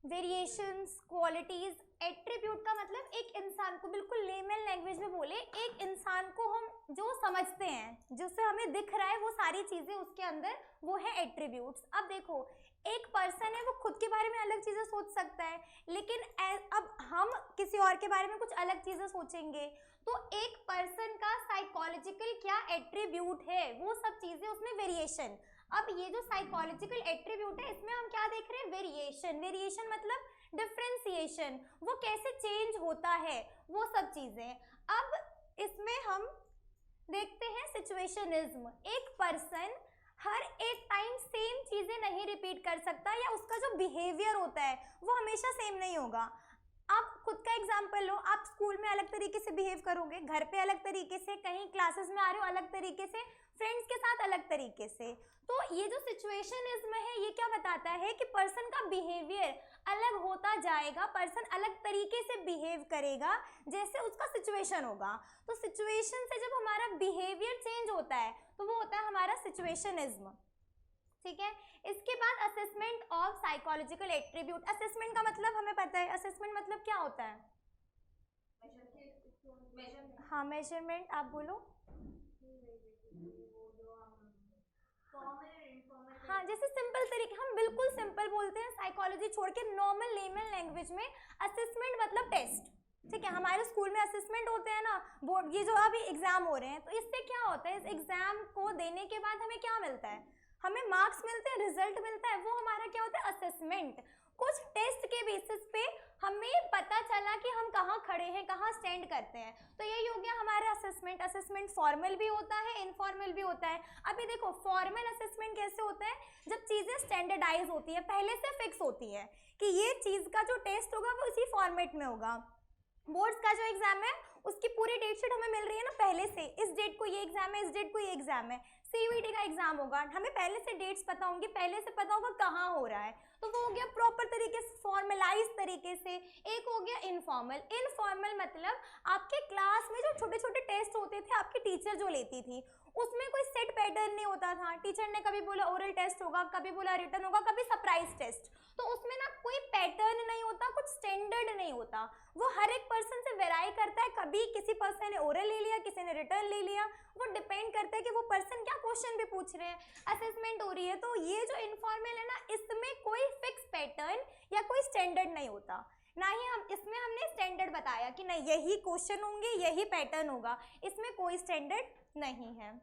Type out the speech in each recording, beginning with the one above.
Variations, qualities, attribute का मतलब एक इंसान को, बिल्कुल लेमन लैंग्वेज में बोले, एक इंसान को हम जो समझते हैं, जिससे हमें दिख रहा है वो सारी चीजें उसके अंदर, वो है एट्रीब्यूट्स। अब देखो, एक पर्सन है वो खुद के बारे में अलग चीजें सोच सकता है, लेकिन अब हम किसी और के बारे में कुछ अलग चीजें सोचेंगे, तो एक पर्सन का साइकोलॉजिकल क्या एट्रीब्यूट है, वो सब चीजें उसमें वेरिएशन। अब ये जो साइकोलॉजिकल एट्रीब्यूट है, इसमें हम क्या देख रहे हैं, वेरिएशन। वेरिएशन मतलब डिफरेंशिएशन, वो कैसे चेंज होता है, वो सब चीजें। अब इसमें हम देखते हैं सिचुएशनिज्म। एक पर्सन हर एक टाइम सेम चीजें नहीं रिपीट कर सकता, या उसका जो बिहेवियर होता है वो हमेशा सेम नहीं होगा। आप खुद का एग्जाम्पल लो, आप स्कूल में अलग तरीके से बिहेव करोगे, घर पे अलग तरीके से, कहीं क्लासेस में आ रहे हो अलग तरीके से, फ्रेंड्स के साथ अलग तरीके से। तो ये जो सिचुएशनिज्म है, ये क्या बताता है कि पर्सन का बिहेवियर अलग होता जाएगा, पर्सन अलग तरीके से बिहेव करेगा जैसे उसका सिचुएशन होगा। तो सिचुएशन से जब हमारा बिहेवियर चेंज होता है तो वो होता है हमारा सिचुएशनिज्म। ठीक है, इसके बाद assessment of psychological attribute. Assessment का मतलब हमें पता है, असेसमेंट मतलब क्या होता है? हाँ, मेजरमेंट। आप बोलो। हाँ, जैसे सिंपल तरीके, हम बिल्कुल सिंपल बोलते हैं, साइकोलॉजी छोड़ के नॉर्मल लेमन लैंग्वेज में असेसमेंट मतलब टेस्ट। ठीक है, हमारे स्कूल में असेसमेंट होते हैं ना, बोर्ड, ये जो अभी एग्जाम हो रहे हैं, तो इससे क्या होता है, इस एग्जाम को देने के बाद हमें क्या मिलता है, हमें मार्क्स मिलते हैं, रिजल्ट मिलता है, वो हमारा क्या होता है, असेसमेंट। कुछ टेस्ट के बेसिस पे हमें पता चला कि हम कहाँ खड़े हैं, कहाँ स्टैंड करते हैं, तो यही हो गया हमारा असेसमेंट। असेसमेंट फॉर्मल भी होता है, इनफॉर्मल भी होता है। अभी देखो, फॉर्मल असेसमेंट कैसे होता है, जब चीजें स्टैंडर्डाइज होती है, पहले से फिक्स होती है कि ये चीज का जो टेस्ट होगा वो इसी फॉर्मेट में होगा। बोर्ड्स का जो एग्जाम है उसकी पूरी डेट शीट हमें मिल रही है ना पहले से, इस डेट को ये एग्जाम है, इस डेट को ये एग्जाम है। सीयूईटी का एग्जाम होगा, हमें पहले से डेट्स पता होंगी, पहले से पता होगा कहाँ हो रहा है, तो वो हो गया प्रॉपर तरीके से, फॉर्मलाइज तरीके से। एक हो गया इनफॉर्मल। इनफॉर्मल मतलब आपके क्लास में जो छोटे छोटे टेस्ट होते थे, आपकी टीचर जो लेती थी, उसमें कोई सेट पैटर्न नहीं होता था। टीचर ने कभी बोला ओरल टेस्ट होगा, कभी बोला रिटन होगा, कभी सरप्राइज टेस्ट, तो उसमें ना कोई पैटर्न नहीं होता, कुछ स्टैंडर्ड नहीं होता, वो हर एक पर्सन से वेराई करता है। कभी किसी पर्सन ने ओरल ले लिया, किसी ने रिटर्न ले लिया, वो डिपेंड करता है कि वो पर्सन क्या क्वेश्चन भी पूछ रहे हैं। असेसमेंट हो रही है, तो ये जो इनफॉर्मल है ना, इसमें कोई फिक्स पैटर्न या कोई स्टैंडर्ड नहीं होता, ना ही हम इसमें हमने स्टैंडर्ड बताया कि नहीं यही क्वेश्चन होंगे, यही पैटर्न होगा, इसमें कोई स्टैंडर्ड नहीं है।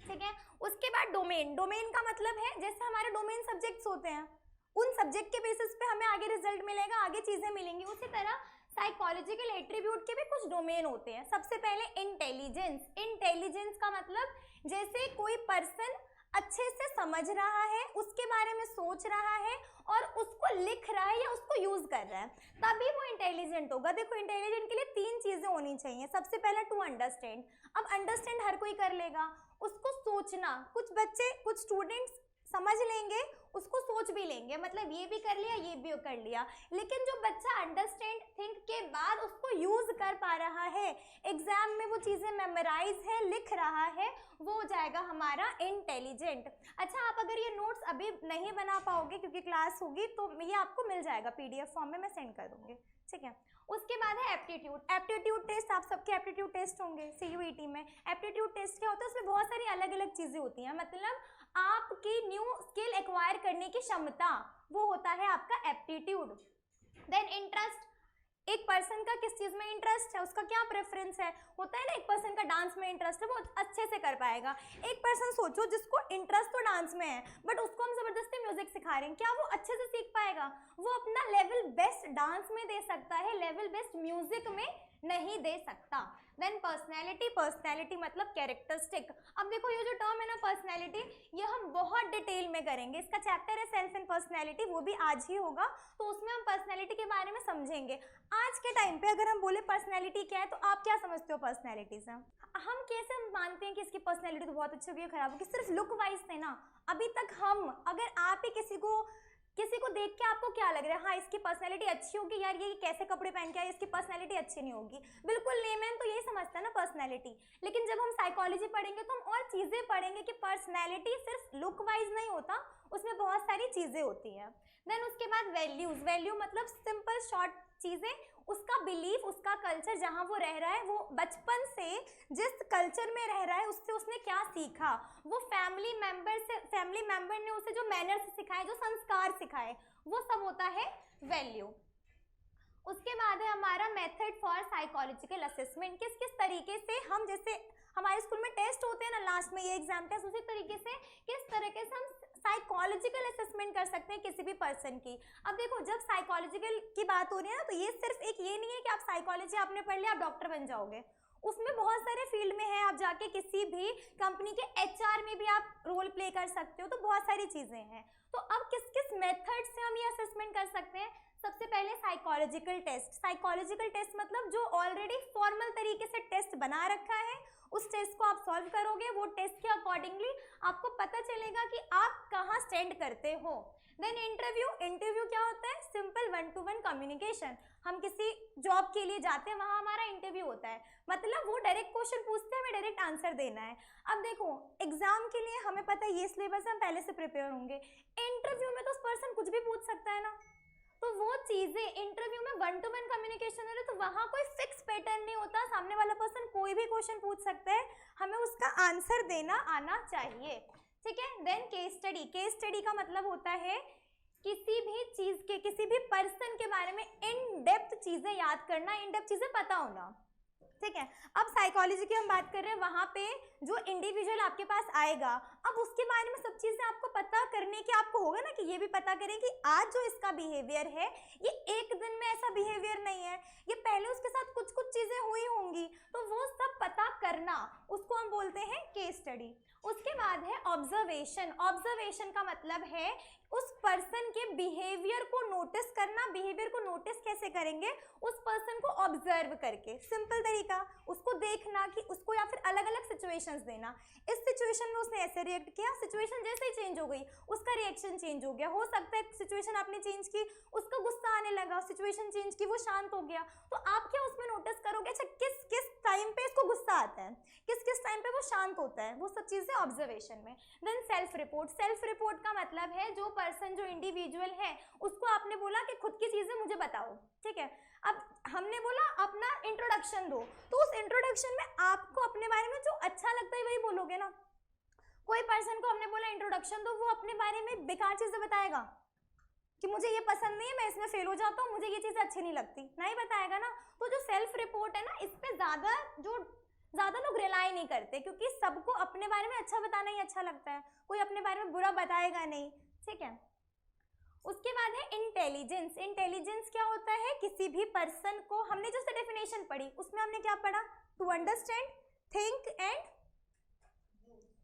ठीक है, उसके बाद डोमेन। डोमेन का मतलब है जैसे हमारे डोमेन सब्जेक्ट्स होते हैं, उन सब्जेक्ट के बेसिस पे हमें आगे रिजल्ट मिलेगा, आगे चीजें मिलेंगी, उसी तरह साइकोलॉजिकल एट्रीब्यूट के भी कुछ डोमेन होते हैं। सबसे पहले इंटेलिजेंस। इंटेलिजेंस का मतलब जैसे कोई पर्सन अच्छे से समझ रहा है, उसके बारे में सोच रहा है और उसको लिख रहा है या उसको यूज कर रहा है, तभी वो इंटेलिजेंट होगा। देखो, इंटेलिजेंट के लिए 3 चीजें होनी चाहिए। सबसे पहला टू अंडरस्टैंड। अब अंडरस्टैंड हर कोई कर लेगा, उसको सोचना, कुछ बच्चे, कुछ स्टूडेंट्स समझ लेंगे, उसको सोच भी लेंगे, मतलब ये भी कर लिया, ये भी कर लिया, लेकिन जो बच्चा अंडरस्टैंड थिंक के बाद उसको यूज कर पा रहा है, एग्जाम में वो चीजें मेमोराइज है, लिख रहा है, वो हो जाएगा हमारा इंटेलिजेंट। अच्छा, आप अगर ये नोट्स अभी नहीं बना पाओगे क्योंकि क्लास होगी, तो ये आपको मिल जाएगा पीडीएफ फॉर्म में, मैं सेंड कर दूंगी। ठीक है, उसके बाद है एप्टीट्यूड। एप्टीट्यूड टेस्ट, आप सबके एप्टीट्यूड टेस्ट होंगे सीयूईटी में। एप्टीट्यूड टेस्ट क्या होता है, उसमें बहुत सारी अलग अलग चीजें होती हैं, मतलब आपकी न्यू स्किल एक्वायर करने की क्षमता, वो होता है आपका एप्टीट्यूड। देन इंटरेस्ट, एक पर्सन का किस चीज में इंटरेस्ट है, उसका क्या प्रेफरेंस है, होता है ना, एक पर्सन का डांस में इंटरेस्ट है, वो अच्छे से कर पाएगा। एक पर्सन सोचो जिसको इंटरेस्ट तो डांस में है, बट उसको हम जबरदस्ती म्यूजिक सिखा रहे हैं, क्या वो अच्छे से सीख पाएगा? वो अपना लेवल बेस्ट डांस में दे सकता है, लेवल बेस्ट म्यूजिक में नहीं दे सकता। Then personality. पर्सनैलिटी मतलब कैरेक्टरिस्टिक। अब देखो, ये जो टर्म है ना पर्सनैलिटी, ये हम बहुत डिटेल में करेंगे, इसका चैप्टर है सेल्फ एंड पर्सनैलिटी, वो भी आज ही होगा, तो उसमें हम पर्सनैलिटी के बारे में समझेंगे। आज के टाइम पे अगर हम बोले पर्सनैलिटी क्या है, तो आप क्या समझते हो पर्सनैलिटी से? हम कैसे मानते हैं कि इसकी पर्सनैलिटी तो बहुत अच्छी होगी, खराब होगी? सिर्फ लुक वाइज से ना, अभी तक हम, अगर आप ही किसी को देख के आपको क्या लग रहा है, हाँ इसकी पर्सनैलिटी अच्छी होगी, यार ये कैसे कपड़े पहन के आए, इसकी पर्सनैलिटी अच्छी नहीं होगी, बिल्कुल लेमैन तो यही समझता है ना पर्सनैलिटी। लेकिन जब हम साइकोलॉजी पढ़ेंगे तो हम और चीजें पढ़ेंगे कि पर्सनैलिटी सिर्फ लुक वाइज नहीं होता, उसमें बहुत सारी चीज़ें होती हैं। देन उसके बाद वैल्यूज़, वैल्यू मतलब सिंपल शॉर्ट चीज़ें, उसका बिलीफ, उसका कल्चर, जहाँ वो रह रहा है, वो बचपन से जिस कल्चर में रह रहा है उससे उसने क्या सीखा, वो फैमिली मेंबर ने उसे जो मैनर्स सिखाए, जो संस्कार सिखाए, वो सब होता है वैल्यू। उसके बाद है हमारा मेथड फॉर साइकोलॉजिकल असेसमेंट, किस किस तरीके से हम, जैसे हमारे स्कूल में टेस्ट होते हैं ना लास्ट में, ये एग्जाम टेस्ट, उसी तरीके से किस तरीके से हम साइकोलॉजिकल असेसमेंट कर सकते हैं किसी भी पर्सन की। अब देखो जब साइकोलॉजिकल की बात हो रही है ना, तो ये सिर्फ एक ये नहीं है कि आप साइकोलॉजी आपने पढ़ लिया आप डॉक्टर बन जाओगे, उसमें बहुत सारे फील्ड में है, आप जाके किसी भी कंपनी के एचआर में भी आप रोल प्ले कर सकते हो, तो बहुत सारी चीजें हैं। तो अब किस किस मेथड से हम ये असेसमेंट कर सकते हैं? सबसे पहले साइकोलॉजिकल टेस्ट। साइकोलॉजिकल टेस्ट मतलब जो ऑलरेडी फॉर्मल तरीके से टेस्ट बना रखा है, उस टेस्ट को आप सॉल्व करोगे, वो टेस्ट के अकॉर्डिंगली आपको पता चलेगा कि आप कहाँ स्टैंड करते हो। देन इंटरव्यू, इंटरव्यू क्या होता है? Simple 1-to-1 communication. हम किसी जॉब के लिए जाते हैं, वहाँ हमारा इंटरव्यू होता है, मतलब वो डायरेक्ट क्वेश्चन पूछते हैं, हमें डायरेक्ट आंसर देना है। अब देखो एग्जाम के लिए हमें पता है ये सिलेबस, हम पहले से प्रिपेयर होंगे, इंटरव्यू में तो उस पर्सन कुछ भी पूछ सकता है ना, तो वो चीजें इंटरव्यू में 1-to-1 कम्युनिकेशन है, तो वहाँ कोई फिक्स पैटर्न नहीं होता, सामने वाला पर्सन कोई भी क्वेश्चन पूछ सकता है, हमें उसका आंसर देना आना चाहिए, ठीक है। Then case study. Case study का मतलब होता है किसी भी चीज के, किसी भी पर्सन के बारे में इन डेप्थ चीजें याद करना, इन डेप्थ चीजें पता होना, ठीक है। अब साइकोलॉजी की हम बात कर रहे हैं, वहां पे जो इंडिविजुअल आपके पास आएगा, अब उसके बारे में सब चीजें आपको पता करने की आपको होगा ना, कि ये भी पता करें कि आज जो इसका बिहेवियर है ये एक दिन में ऐसा बिहेवियर नहीं है, ये पहले उसके साथ कुछ कुछ चीजें हुई होंगी, तो वो सब पता करना, उसको हम बोलते हैं केस स्टडी। उसके बाद है ऑब्जर्वेशन। ऑब्जर्वेशन का मतलब है उस पर्सन के बिहेवियर को नोटिस करना। बिहेवियर को नोटिस कैसे करेंगे? उस पर्सन को ऑब्जर्व करके, सिंपल तरीका, उसको देखना कि उसको, या फिर अलग अलग सिचुएशंस देना, इस सिचुएशन में उसने ऐसे रिएक्ट किया, सिचुएशन जैसे ही चेंज हो गई उसका रिएक्शन चेंज हो गया। हो सकता है सिचुएशन आपने चेंज की, उसका गुस्सा आने लगा, सिचुएशन चेंज की, वो शांत हो गया, तो आप क्या उसमें नोटिस करोगे, अच्छा किस किस टाइम पे इसको गुस्सा आता है, किस किस टाइम पे वो शांत होता है, वो सब चीजें ऑब्जर्वेशन में। Then self report. Self report का मतलब है जो पर्सन, जो इंडिविजुअल है, उसको आपने बोला कि खुद की चीजें मुझे बताओ, ठीक है। अब हमने बोला अपना इंट्रोडक्शन दो, तो उस इंट्रोडक्शन में आपको अपने बारे में जो अच्छा लगता है वही बोलोगे ना। कोई पर्सन को हमने बोला इंट्रोडक्शन दो, वो अपने बारे में बेकार चीजें बताएगा कि मुझे ये पसंद नहीं है, मैं इसमें फेल हो जाता हूँ, मुझे ये चीजें अच्छी नहीं लगती, नहीं बताएगा ना। तो जो सेल्फ रिपोर्ट है ना, इस पे ज्यादा लोग रिलाई नहीं करते, क्योंकि सबको अपने बारे में अच्छा बताना ही अच्छा लगता है, कोई अपने बारे में बुरा बताएगा नहीं, ठीक है। उसके बाद है इंटेलिजेंस। इंटेलिजेंस क्या होता है? किसी भी पर्सन को, हमने जो डेफिनेशन पढ़ी उसमें हमने क्या पढ़ा? To understand, think and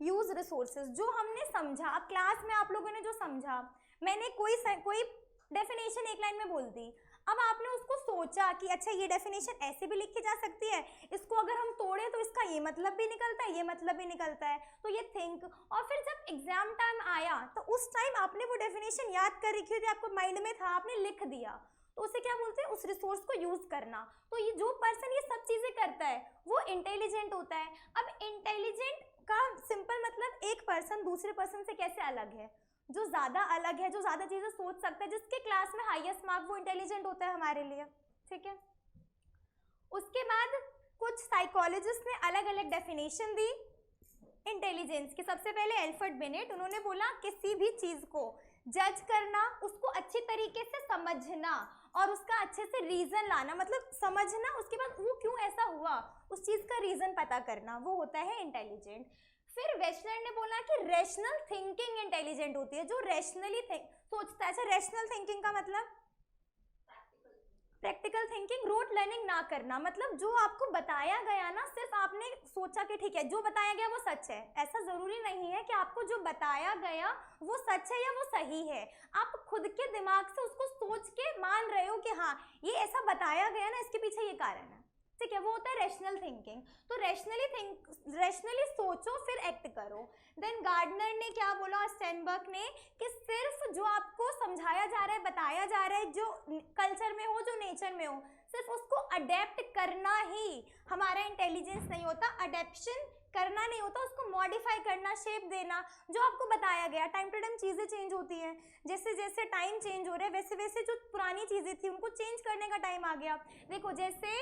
use resources. जो हमने समझा क्लास में, आप लोगों ने जो समझा, मैंने कोई डेफिनेशन एक लाइन में बोल दी, अब आपने उसको सोचा कि अच्छा ये डेफिनेशन ऐसे भी लिखी जा सकती है, इसको अगर हम तोड़े तो इसका ये मतलब भी निकलता है, ये मतलब भी निकलता है, तो ये थिंक। और फिर जब एग्जाम टाइम आया तो उस टाइम आपने वो डेफिनेशन याद कर रखी थी, आपको माइंड में था, आपने लिख दिया, तो उसे क्या बोलते हैं? उस रिसोर्स को यूज करना। तो ये जो पर्सन ये सब चीजें करता है वो इंटेलिजेंट होता है। अब इंटेलिजेंट का सिंपल मतलब एक पर्सन दूसरे पर्सन से कैसे अलग है, जो ज्यादा अलग है, जो ज्यादा चीजें सोच सकता है, जिसके क्लास में हाईएस्ट मार्क, वो इंटेलिजेंट होता है हमारे लिए, ठीक है। उसके बाद कुछ साइकोलॉजिस्ट ने अलग अलग डेफिनेशन दी इंटेलिजेंस की। सबसे पहले एल्फ्रेड बिनेट, उन्होंने बोला किसी भी चीज को जज करना, उसको अच्छी तरीके से समझना और उसका अच्छे से रीजन लाना, मतलब समझना, उसके बाद वो क्यों ऐसा हुआ, उस चीज का रीजन पता करना, वो होता है इंटेलिजेंट। फिर वेस्टलर ने बोला कि रैशनल थिंकिंग इंटेलिजेंट होती है, जो रैशनली सोचता है। अच्छा, रैशनल थिंकिंग का मतलब प्रैक्टिकल थिंकिंग, रोट लर्निंग ना करना, मतलब जो आपको बताया गया ना, सिर्फ आपने सोचा कि ठीक है जो बताया गया वो सच है, ऐसा जरूरी नहीं है कि आपको जो बताया गया वो सच है या वो सही है। आप खुद के दिमाग से उसको सोच के मान रहे हो कि हाँ ये ऐसा बताया गया ना, इसके पीछे ये कारण है, ठीक है, वो होता है रैशनल थिंकिंग। तो रैशनली सोचो फिर एक्ट करो। देन गार्डनर ने क्या बोला, स्टेनबर्ग ने, कि सिर्फ जो आपको समझाया जा रहा है, बताया जा रहा है, जो कल्चर में हो, जो नेचर में हो, सिर्फ उसको अडेप्ट करना ही हमारा इंटेलिजेंस नहीं होता, अडेप्शन करना नहीं होता, उसको मॉडिफाई करना, शेप देना, जो आपको बताया गया। टाइम टू टाइम चीज़ें चेंज होती हैं, जैसे जैसे टाइम चेंज हो रहा है वैसे वैसे जो पुरानी चीज़ें थी उनको चेंज करने का टाइम आ गया। देखो जैसे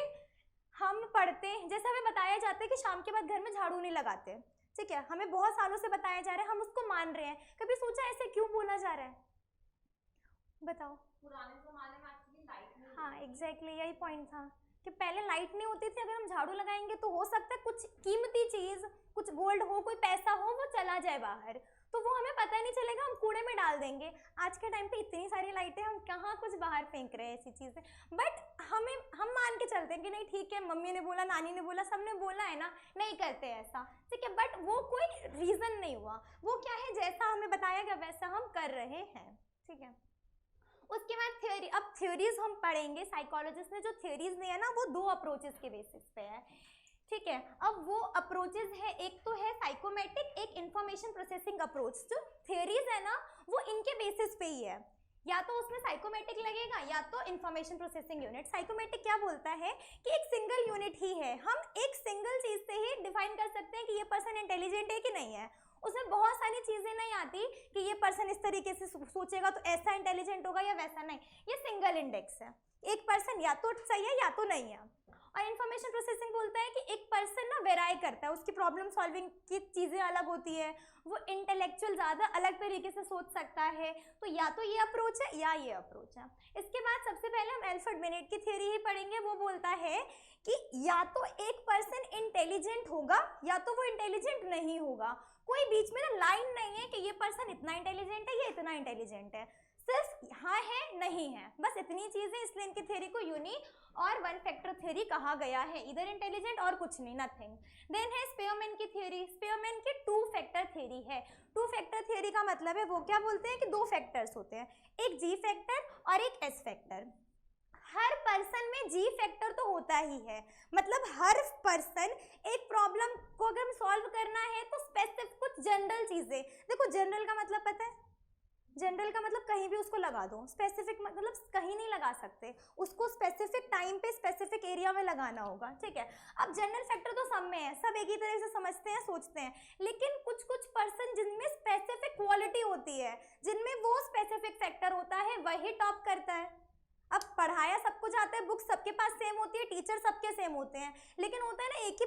हम पढ़ते, जैसे हमें बताया जाता है कि शाम के बाद घर में झाड़ू नहीं लगाते, ठीक है, हमें बहुत सालों से बताया जा रहा है, हम उसको मान रहे हैं। कभी सोचा ऐसे क्यों बोला जा रहा है? बताओ। पुराने जमाने में एक्चुअली लाइट नहीं, हाँ एग्जैक्टली यही पॉइंट था कि पहले लाइट नहीं होती थी, अगर हम झाड़ू लगाएंगे तो हो सकता है कुछ कीमती चीज़, कुछ गोल्ड हो, कोई पैसा हो, वो चला जाए बाहर, तो वो हमें पता नहीं चलेगा, हम कूड़े में डाल देंगे। आज के टाइम पे इतनी सारी लाइटें, हम कहाँ कुछ बाहर फेंक रहे हैं ऐसी चीज़ें, बट हम मान के चलते हैं कि नहीं ठीक है, मम्मी ने बोला, नानी ने बोला, सबने बोला है ना, नहीं करते ऐसा, ठीक है, बट वो कोई रीज़न नहीं हुआ, वो क्या है, जैसा हमें बताया गया वैसा हम कर रहे हैं, ठीक है। उसके बाद थ्योरी, अब थ्योरीज हम पढ़ेंगे, साइकोलॉजिस्ट ने जो थ्योरीज दिया है ना वो दो अप्रोचेस के बेसिस पे है, ठीक है। अब वो अप्रोचेस है, एक तो है साइकोमेटिक, एक इंफॉर्मेशन प्रोसेसिंग अप्रोच। जो थ्योरीज है ना वो इनके बेसिस पे ही है, या तो उसमें साइकोमेटिक लगेगा या तो इंफॉर्मेशन प्रोसेसिंग यूनिट। साइकोमेटिक क्या बोलता है कि एक सिंगल यूनिट ही है, हम एक सिंगल चीज से ही डिफाइन कर सकते हैं कि ये पर्सन इंटेलिजेंट है कि नहीं है। उसमें बहुत सारी चीजें नहीं आती कि ये पर्सन इस तरीके से सोचेगा तो ऐसा इंटेलिजेंट होगा या वैसा, नहीं, ये सिंगल इंडेक्स है, एक पर्सन या तो सही है या तो नहीं है। और इन्फॉर्मेशन प्रोसेसिंग बोलता है कि एक पर्सन ना वेराई करता है, उसकी प्रॉब्लम सॉल्विंग की चीज़ें अलग होती है, वो इंटेलेक्चुअल ज़्यादा अलग तरीके से सोच सकता है, तो या तो ये अप्रोच है या ये अप्रोच है। इसके बाद सबसे पहले हम एल्फ्रेड बिनेट की थ्योरी ही पढ़ेंगे। वो बोलता है कि या तो एक पर्सन इंटेलिजेंट होगा या तो वो इंटेलिजेंट नहीं होगा, कोई बीच में ना लाइन नहीं है कि ये पर्सन इतना इंटेलिजेंट है, ये इतना इंटेलिजेंट है, सिर्फ हाँ है नहीं है, बस इतनी चीजें। इसलिए इनकी थ्योरी को यूनी और वन फैक्टर थ्योरी कहा गया है, इधर इंटेलिजेंट और कुछ नहीं, नथिंग। देन है स्पीयरमैन की थ्योरी। स्पीयरमैन की टू फैक्टर थ्योरी है। टू फैक्टर थ्योरी का मतलब है, वो क्या बोलते हैं कि दो फैक्टर्स होते हैं, एक जी फैक्टर और एक एस फैक्टर। हर पर्सन में जी फैक्टर तो होता ही है, मतलब हर पर्सन एक प्रॉब्लम को अगर सॉल्व करना है तो स्पेसिफिक कुछ जनरल चीजें, देखो जनरल का मतलब पता है, जनरल का मतलब कहीं भी उसको लगा दो, स्पेसिफिक मतलब कहीं नहीं लगा सकते, उसको स्पेसिफिक टाइम पे स्पेसिफिक एरिया में लगाना होगा, ठीक है। अब जनरल फैक्टर तो सब में है, सब एक ही तरह से समझते हैं, सोचते हैं, लेकिन कुछ कुछ पर्सन जिनमें स्पेसिफिक क्वालिटी होती है, जिनमें वो स्पेसिफिक फैक्टर होता है, वही टॉप करता है। अब पढ़ाया सबको जाता है, बुक सबके पास सेम होती है, टीचर सबके सेम होते हैं, लेकिन होता है ना एक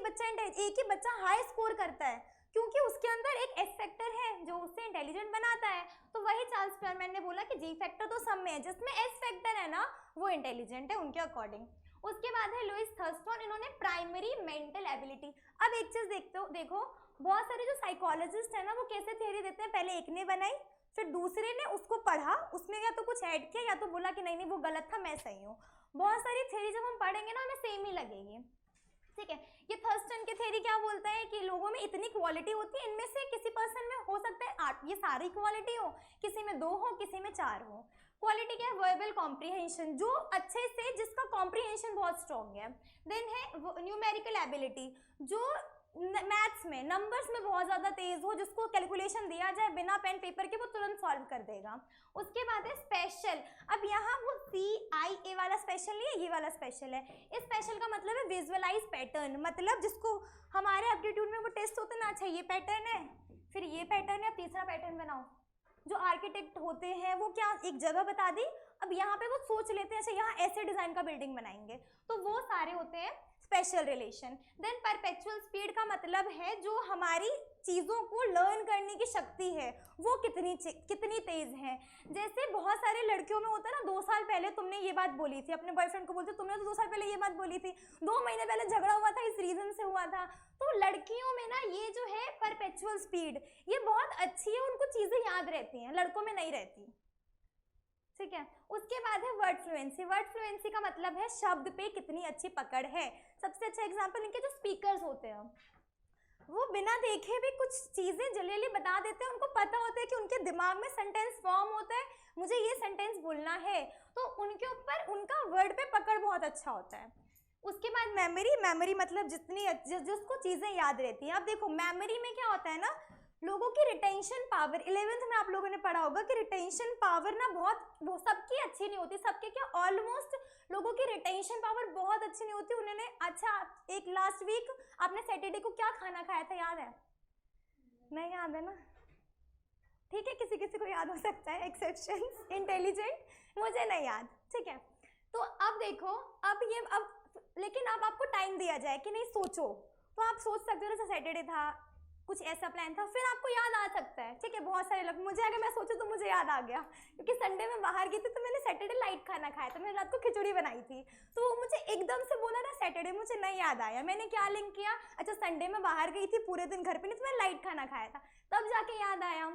ही बच्चा हाई स्कोर करता है, क्योंकि उसके अंदर एक एस फैक्टर है जो उससे इंटेलिजेंट बनाता है। तो वही चार्ल्स स्पीयरमैन ने बोला कि जी फैक्टर तो सब में है, जिसमें एस फैक्टर है ना वो इंटेलिजेंट है उनके अकॉर्डिंग। उसके बाद है लुइस थर्स्टन, इन्होंने प्राइमरी मेंटल एबिलिटी। अब एक चीज देखो बहुत सारे जो साइकोलॉजिस्ट है ना वो कैसे थ्योरी देते हैं, पहले एक ने बनाई, फिर दूसरे ने उसको पढ़ा, उसमें या तो कुछ ऐड किया या तो बोला कि नहीं वो गलत था, मैं सही हूँ। बहुत सारी थ्योरी जब हम पढ़ेंगे ना हमें सेम ही लगेगी, ठीक है। ये थर्स्टन की थ्योरी क्या बोलता है कि लोगों में इतनी क्वालिटी होती है, इनमें से किसी पर्सन में हो सकता है 8 ये सारी क्वालिटी हो, किसी में 2 हो, किसी में 4 हो। क्वालिटी क्या है, वर्बल कॉम्प्रिहेंशन, जो अच्छे से जिसका कॉम्प्रिहेंशन बहुत स्ट्रॉन्ग है। देन है न्यूमेरिकल एबिलिटी, जो मैथ्स में नंबर्स में बहुत ज़्यादा तेज हो, जिसको कैलकुलेशन दिया जाए बिना पेन पेपर के वो तुरंत सॉल्व कर देगा। उसके बाद है स्पेशल। अब यहाँ वो CIA वाला स्पेशल नहीं है, ये वाला स्पेशल है। इस स्पेशल का मतलब है विजुअलाइज पैटर्न, मतलब जिसको हमारे एप्टीट्यूड में वो टेस्ट होते हैं ना, अच्छा ये पैटर्न है, फिर ये पैटर्न है, तीसरा पैटर्न बनाओ। जो आर्किटेक्ट होते हैं वो क्या एक जगह बता दी, अब यहाँ पे वो सोच लेते हैं अच्छा यहाँ ऐसे डिजाइन का बिल्डिंग बनाएंगे, तो वो सारे होते हैं special relation. Then perpetual speed का मतलब है जो हमारी चीज़ों को लर्न करने की शक्ति है वो कितनी तेज है। जैसे बहुत सारे लड़कियों में होता है ना, 2 साल पहले तुमने ये बात बोली थी, अपने बॉयफ्रेंड को बोलते तुमने तो 2 साल पहले ये बात बोली थी, 2 महीने पहले झगड़ा हुआ था, इस रीजन से हुआ था। तो लड़कियों में ना ये जो है परपेचुअल स्पीड ये बहुत अच्छी है, उनको चीज़ें याद रहती हैं, लड़कों में नहीं रहती, ठीक है। उसके बाद है वर्ड फ्लुएंसी। वर्ड फ्लुएंसी का मतलब है शब्द पे कितनी अच्छी पकड़ है। सबसे अच्छा एग्जांपल इनके जो स्पीकर्स होते हैं वो बिना देखे भी कुछ चीजें जल्दी बता देते हैं, उनको पता होता है कि उनके दिमाग में सेंटेंस फॉर्म होता है, मुझे ये सेंटेंस बोलना है, तो उनके ऊपर उनका वर्ड पे पकड़ बहुत अच्छा होता है। उसके बाद मेमोरी। मेमोरी मतलब जिसको चीजें याद रहती हैं। अब देखो मेमोरी में क्या होता है ना, लोगों की रिटेंशन पावर 11th में आप लोगों ने पढ़ा होगा कि रिटेंशन पावर ना बहुत वो सबकी अच्छी नहीं होती, सबके क्या ऑलमोस्ट लोगों की रिटेंशन पावर बहुत अच्छी नहीं होती। उन्होंने अच्छा एक लास्ट वीक आपने सैटरडे को क्या खाना खाया था याद है? नहीं याद है ना? ठीक है, किसी किसी को याद हो सकता है, एक्सेप्शंस, इंटेलिजेंट, मुझे नहीं याद, ठीक है। तो अब देखो, अब लेकिन अब आपको टाइम दिया जाए कि नहीं सोचो, तो आप सोच सकते हो जैसे सैटरडे था, कुछ ऐसा प्लान था, फिर आपको याद आ सकता है, ठीक है। बहुत सारे लोग, मुझे अगर मैं सोचूं तो मुझे याद आ गया क्योंकि संडे में बाहर गई थी तो मैंने सैटरडे लाइट खाना खाया था, मैंने रात को खिचड़ी बनाई थी, तो वो मुझे एकदम से बोला ना सैटरडे, मुझे नहीं याद आया। मैंने क्या लिंक किया, अच्छा संडे में बाहर गई थी, पूरे दिन घर पे नहीं, तो मैंने लाइट खाना खाया था, तब जाके याद आया।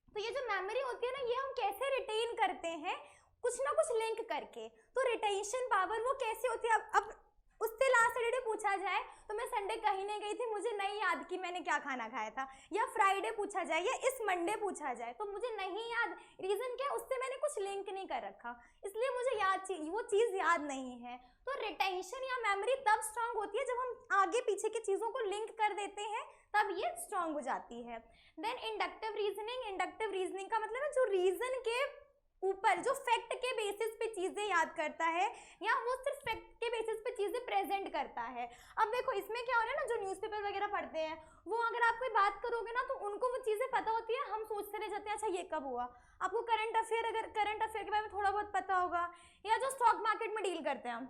तो ये जो मेमोरी होती है ना, ये हम कैसे रिटेन करते हैं, कुछ ना कुछ लिंक करके। तो रिटेंशन पावर वो कैसे होती है, अब उससे लास्ट सैटरडे पूछा जाए तो मैं संडे कहीं नहीं गई थी, मुझे नहीं याद कि मैंने क्या खाना खाया था, या फ्राइडे पूछा जाए या इस मंडे पूछा जाए तो मुझे नहीं याद, रीजन क्या है, उससे मैंने कुछ लिंक नहीं कर रखा, इसलिए मुझे वो चीज़ याद नहीं है। तो रिटेंशन या मेमोरी तब स्ट्रांग होती है जब हम आगे पीछे की चीज़ों को लिंक कर देते हैं, तब ये स्ट्रांग हो जाती है। Then inductive reasoning, inductive reasoning का मतलब है जो रीजन के ऊपर, जो फैक्ट के बेसिस पे चीजें याद करता है, या वो सिर्फ फैक्ट के बेसिस पे चीजें प्रेजेंट करता है। अब देखो इसमें क्या हो रहा है ना, जो न्यूज़पेपर वगैरह पढ़ते हैं वो अगर आप कोई बात करोगे ना तो उनको वो चीजें पता होती है, हम सोचते रह जाते हैं अच्छा ये कब हुआ। आपको करंट अफेयर, अगर करंट अफेयर के बारे में थोड़ा बहुत पता होगा, या जो स्टॉक मार्केट में डील करते हैं हम,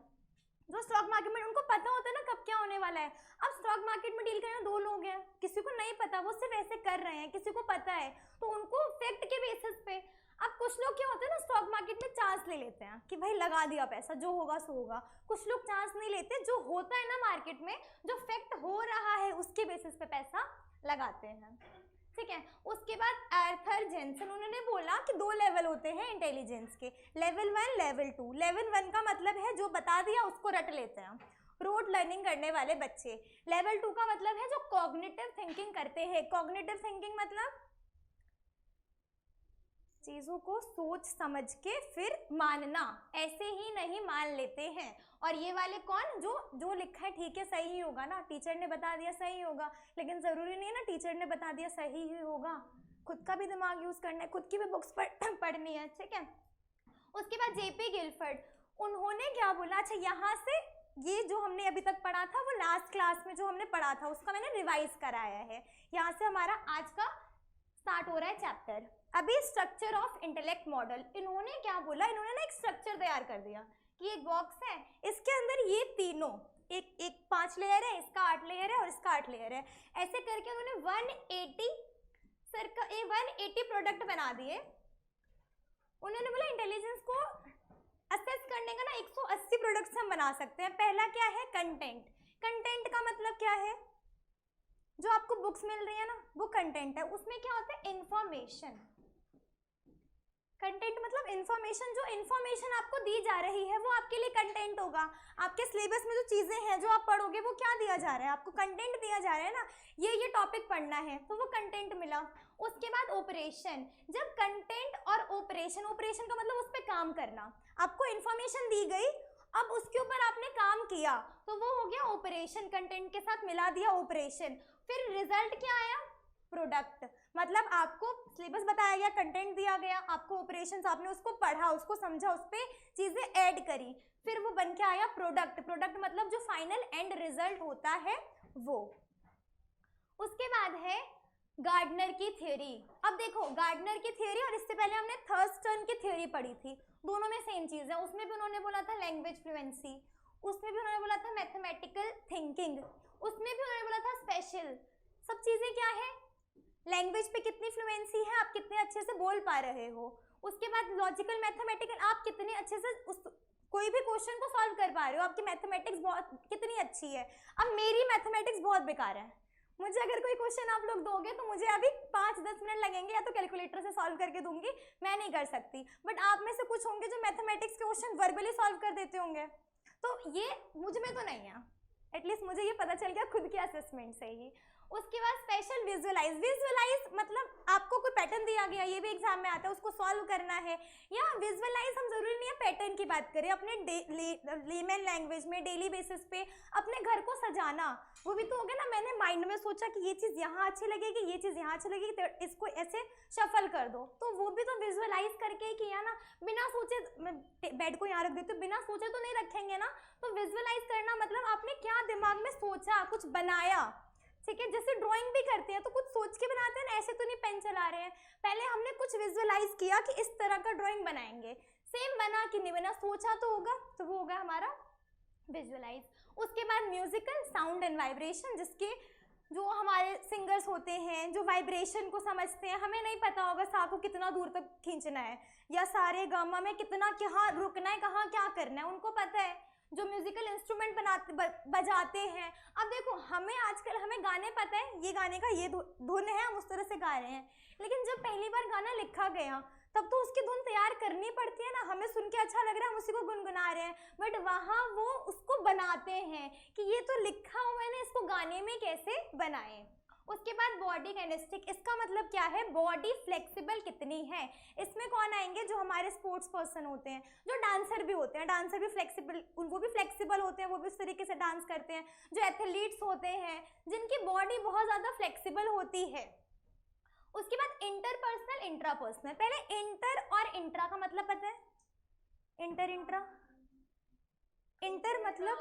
जो स्टॉक मार्केट में उनको पता होता है ना कब क्या होने वाला है। अब स्टॉक मार्केट में डील करने दो लोग हैं, किसी को नहीं पता, वो सिर्फ ऐसे कर रहे हैं, किसी को पता है, तो उनको फैक्ट के बेसिस पे। अब कुछ लोग क्या होते हैं ना, स्टॉक मार्केट में चांस ले लेते हैं कि भाई लगा दिया पैसा, जो होगा सो होगा। कुछ लोग चांस नहीं लेते, जो होता है ना मार्केट में, जो फैक्ट हो रहा है उसके बेसिस पे पैसा लगाते हैं, ठीक है। उसके बाद आर्थर जेनसन, उन्होंने बोला कि 2 लेवल होते हैं इंटेलिजेंस के, लेवल 1, लेवल 2। लेवल 1 का मतलब है जो बता दिया उसको रट लेते हैं, रोड लर्निंग करने वाले बच्चे। लेवल 2 का मतलब है जो कॉग्निटिव थिंकिंग करते हैं। कॉग्निटिव थिंकिंग मतलब चीज़ों को सोच समझ के फिर मानना, ऐसे ही नहीं मान लेते हैं। और ये वाले कौन, जो लिखा है ठीक है सही ही होगा ना, टीचर ने बता दिया सही होगा, लेकिन ज़रूरी नहीं है ना टीचर ने बता दिया सही ही होगा, खुद का भी दिमाग यूज़ करना है, खुद की भी बुक्स पढ़नी है, ठीक है। उसके बाद जेपी गिलफर्ड, उन्होंने क्या बोला, अच्छा यहाँ से ये जो हमने अभी तक पढ़ा था वो लास्ट क्लास में जो हमने पढ़ा था उसका मैंने रिवाइज कराया है। यहाँ से हमारा आज का स्टार्ट हो रहा है चैप्टर। अभी स्ट्रक्चर ऑफ इंटेलेक्ट मॉडल, इन्होंने क्या बोला, इन्होंने ना एक स्ट्रक्चर तैयार कर दिया कि एक बॉक्स है, इसके अंदर ये तीनों, एक 5 लेयर है, इसका 8 लेयर है और इसका 8 लेयर है, ऐसे करके उन्होंने 180 प्रोडक्ट बना दिए। उन्होंने बोला इंटेलिजेंस को असेस करने का ना 180 प्रोडक्ट्स हम बना सकते हैं। पहला क्या है, कंटेंट। कंटेंट का मतलब क्या है, जो आपको बुक्स मिल रही है ना वो कंटेंट है, उसमें क्या होता है, इंफॉर्मेशन। कंटेंट मतलब इंफॉर्मेशन, जो इंफॉर्मेशन आपको दी जा रही है वो आपके लिए कंटेंट होगा। आपके सिलेबस में जो चीजें हैं जो आप पढ़ोगे वो क्या दिया जा रहा है, आपको कंटेंट दिया जा रहा है ना, ये टॉपिक पढ़ना है तो वो कंटेंट मिला। उसके बाद ऑपरेशन, जब कंटेंट और ऑपरेशन, ऑपरेशन का मतलब उस पर काम करना, आपको इंफॉर्मेशन दी गई, अब उसके ऊपर आपने काम किया तो वो हो गया ऑपरेशन, कंटेंट के साथ मिला दिया ऑपरेशन। फिर रिजल्ट क्या आया, प्रोडक्ट, मतलब आपको सिलेबस बताया गया, कंटेंट दिया गया, आपको ऑपरेशंस, आपने उसको पढ़ा, उसको समझा, उस पर चीजें ऐड करी, फिर वो बन के आया प्रोडक्ट। प्रोडक्ट मतलब जो फाइनल एंड रिजल्ट होता है वो। उसके बाद है गार्डनर की थ्योरी। अब देखो गार्डनर की थ्योरी और इससे पहले हमने थर्स्टन की थ्योरी पढ़ी थी, दोनों में सेम चीज है। उसमें भी उन्होंने बोला था लैंग्वेज फ्लुएंसी, उसमें भी उन्होंने बोला था मैथमेटिकल थिंकिंग, उसमें भी उन्होंने बोला था स्पेशल। सब चीजें क्या है, लैंग्वेज पे कितनी फ्लुएंसी है, आप कितने अच्छे से बोल पा रहे हो। उसके बाद लॉजिकल मैथमेटिकल, आप कितने अच्छे से कोई भी क्वेश्चन को सॉल्व कर पा रहे हो, आपकी मैथमेटिक्स बहुत कितनी अच्छी है। अब मेरी मैथमेटिक्स बहुत बेकार है, मुझे अगर कोई क्वेश्चन आप लोग दोगे तो मुझे अभी 5-10 मिनट लगेंगे, या तो कैलकुलेटर से सॉल्व करके दूंगी, मैं नहीं कर सकती। बट आप में से कुछ होंगे जो मैथमेटिक्स के क्वेश्चन वर्बली सॉल्व कर देते होंगे, तो ये मुझ में तो नहीं है, एटलीस्ट मुझे ये पता चल गया खुद के असेसमेंट से ही। उसके बाद स्पेशल विजुअलाइज। विजुअलाइज मतलब आपको कोई पैटर्न दिया गया, ये भी एग्जाम में आता है, उसको सॉल्व करना है। या विजुअलाइज हम जरूरी नहीं है पैटर्न की बात करें, अपने लेमन लैंग्वेज में डेली बेसिस पे अपने घर को सजाना, वो भी तो हो गया ना। मैंने माइंड में सोचा कि ये चीज़ यहाँ अच्छी लगेगी, ये चीज़ यहाँ अच्छी लगेगी, तो इसको ऐसे शफल कर दो, तो वो भी तो विजुअलाइज करके ही किया ना। बिना सोचे बेड को यहाँ रख देते, बिना सोचे तो नहीं रखेंगे ना। तो विजुअलाइज करना मतलब आपने क्या दिमाग में सोचा, कुछ बनाया, ठीक है। जैसे ड्राइंग भी करते हैं तो कुछ सोच के बनाते हैं ना, ऐसे तो नहीं पेन चला रहे हैं। पहले हमने कुछ विजुअलाइज किया कि इस तरह का ड्राइंग बनाएंगे, सेम बना कि नहीं बना, सोचा तो होगा, तो वो होगा हमारा विजुअलाइज। उसके बाद म्यूजिकल साउंड एंड वाइब्रेशन, जिसके जो हमारे सिंगर्स होते हैं जो वाइब्रेशन को समझते हैं, हमें नहीं पता होगा सा को कितना दूर तक खींचना है या सारे गामा में कितना कहाँ रुकना है, कहाँ क्या करना है, उनको पता है। जो म्यूजिकल इंस्ट्रूमेंट बजाते हैं, अब देखो हमें गाने पता है, ये गाने का ये धुन है, हम उस तरह से गा रहे हैं, लेकिन जब पहली बार गाना लिखा गया तब तो उसकी धुन तैयार करनी पड़ती है ना। हमें सुन के अच्छा लग रहा है, हम उसी को गुनगुना रहे हैं, बट वहाँ वो उसको बनाते हैं कि ये तो लिखा हुआ है ना, इसको गाने में कैसे बनाएं। उसके बाद बॉडी काइनेस्टिक, इसका मतलब क्या है, बॉडी फ्लेक्सिबल कितनी है। इसमें कौन आएंगे, जो हमारे स्पोर्ट्स पर्सन होते हैं, जो डांसर भी होते हैं, डांसर भी फ्लेक्सिबल, वो भी फ्लेक्सिबल होते हैं, वो भी उस तरीके से डांस करते हैं। जो एथलीट्स होते हैं जिनकी बॉडी बहुत ज़्यादा फ्लेक्सिबल होती है। उसके बाद इंटरपर्सनल इंट्रापर्सनल। पहले इंटर और इंट्रा का मतलब पता है, इंटर इंट्रा, इंटर मतलब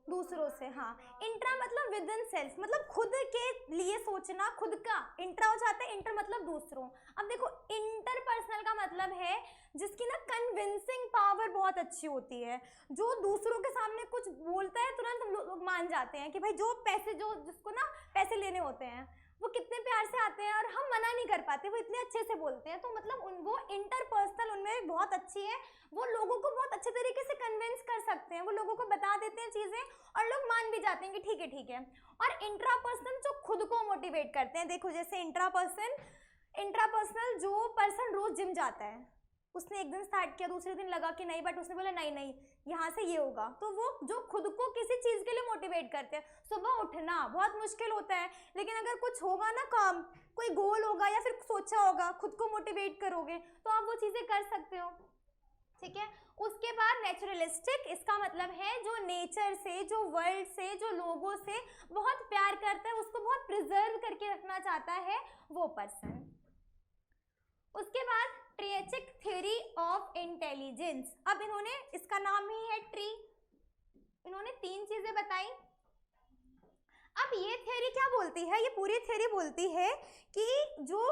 दूसरों से, हाँ। इंट्रा मतलब विद इन सेल्फ, मतलब खुद के लिए सोचना, खुद का। इंट्रा हो जाता है, इंटर मतलब दूसरों। अब देखो इंटरपर्सनल का मतलब है जिसकी ना कन्विंसिंग पावर बहुत अच्छी होती है, जो दूसरों के सामने कुछ बोलता है तुरंत लोग मान जाते हैं कि भाई जो पैसे, जो जिसको ना पैसे लेने होते हैं वो कितने प्यार से आते हैं और हम मना नहीं कर पाते, वो इतने अच्छे से बोलते हैं। तो मतलब वो इंटरपर्सनल उनमें बहुत अच्छी है, वो लोगों को बहुत अच्छे तरीके से कन्विंस कर सकते हैं, वो लोगों को बता देते हैं चीज़ें और लोग मान भी जाते हैं कि ठीक है ठीक है। और इंट्रापर्सनल जो खुद को मोटिवेट करते हैं, देखो जैसे इंट्रापर्सनल जो पर्सन रोज जिम जाता है, उसने एक दिन स्टार्ट किया, दूसरे दिन लगा कि नहीं, बट उसने बोला नहीं नहीं यहाँ से ये होगा, तो वो जो खुद को किसी चीज़ के लिए मोटिवेट करते हैं। सुबह उठना बहुत मुश्किल होता है, लेकिन अगर कुछ होगा ना काम, कोई गोल होगा या फिर सोचा होगा, खुद को मोटिवेट करोगे तो आप वो चीज़ें कर सकते हो, ठीक है। उसके बाद नेचुरलिस्टिक, इसका मतलब है जो नेचर से, जो वर्ल्ड से, जो लोगों से बहुत प्यार करता है, उसको बहुत प्रिजर्व करके रखना चाहता है वो पर्सन। उसके बाद ट्रिएचिक थ्योरी ऑफ इंटेलिजेंस। अब इन्होंने, इसका नाम ही है ट्री, इन्होंने 3 चीजें बताई। अब ये थ्योरी क्या बोलती है, ये पूरी थ्योरी बोलती है कि जो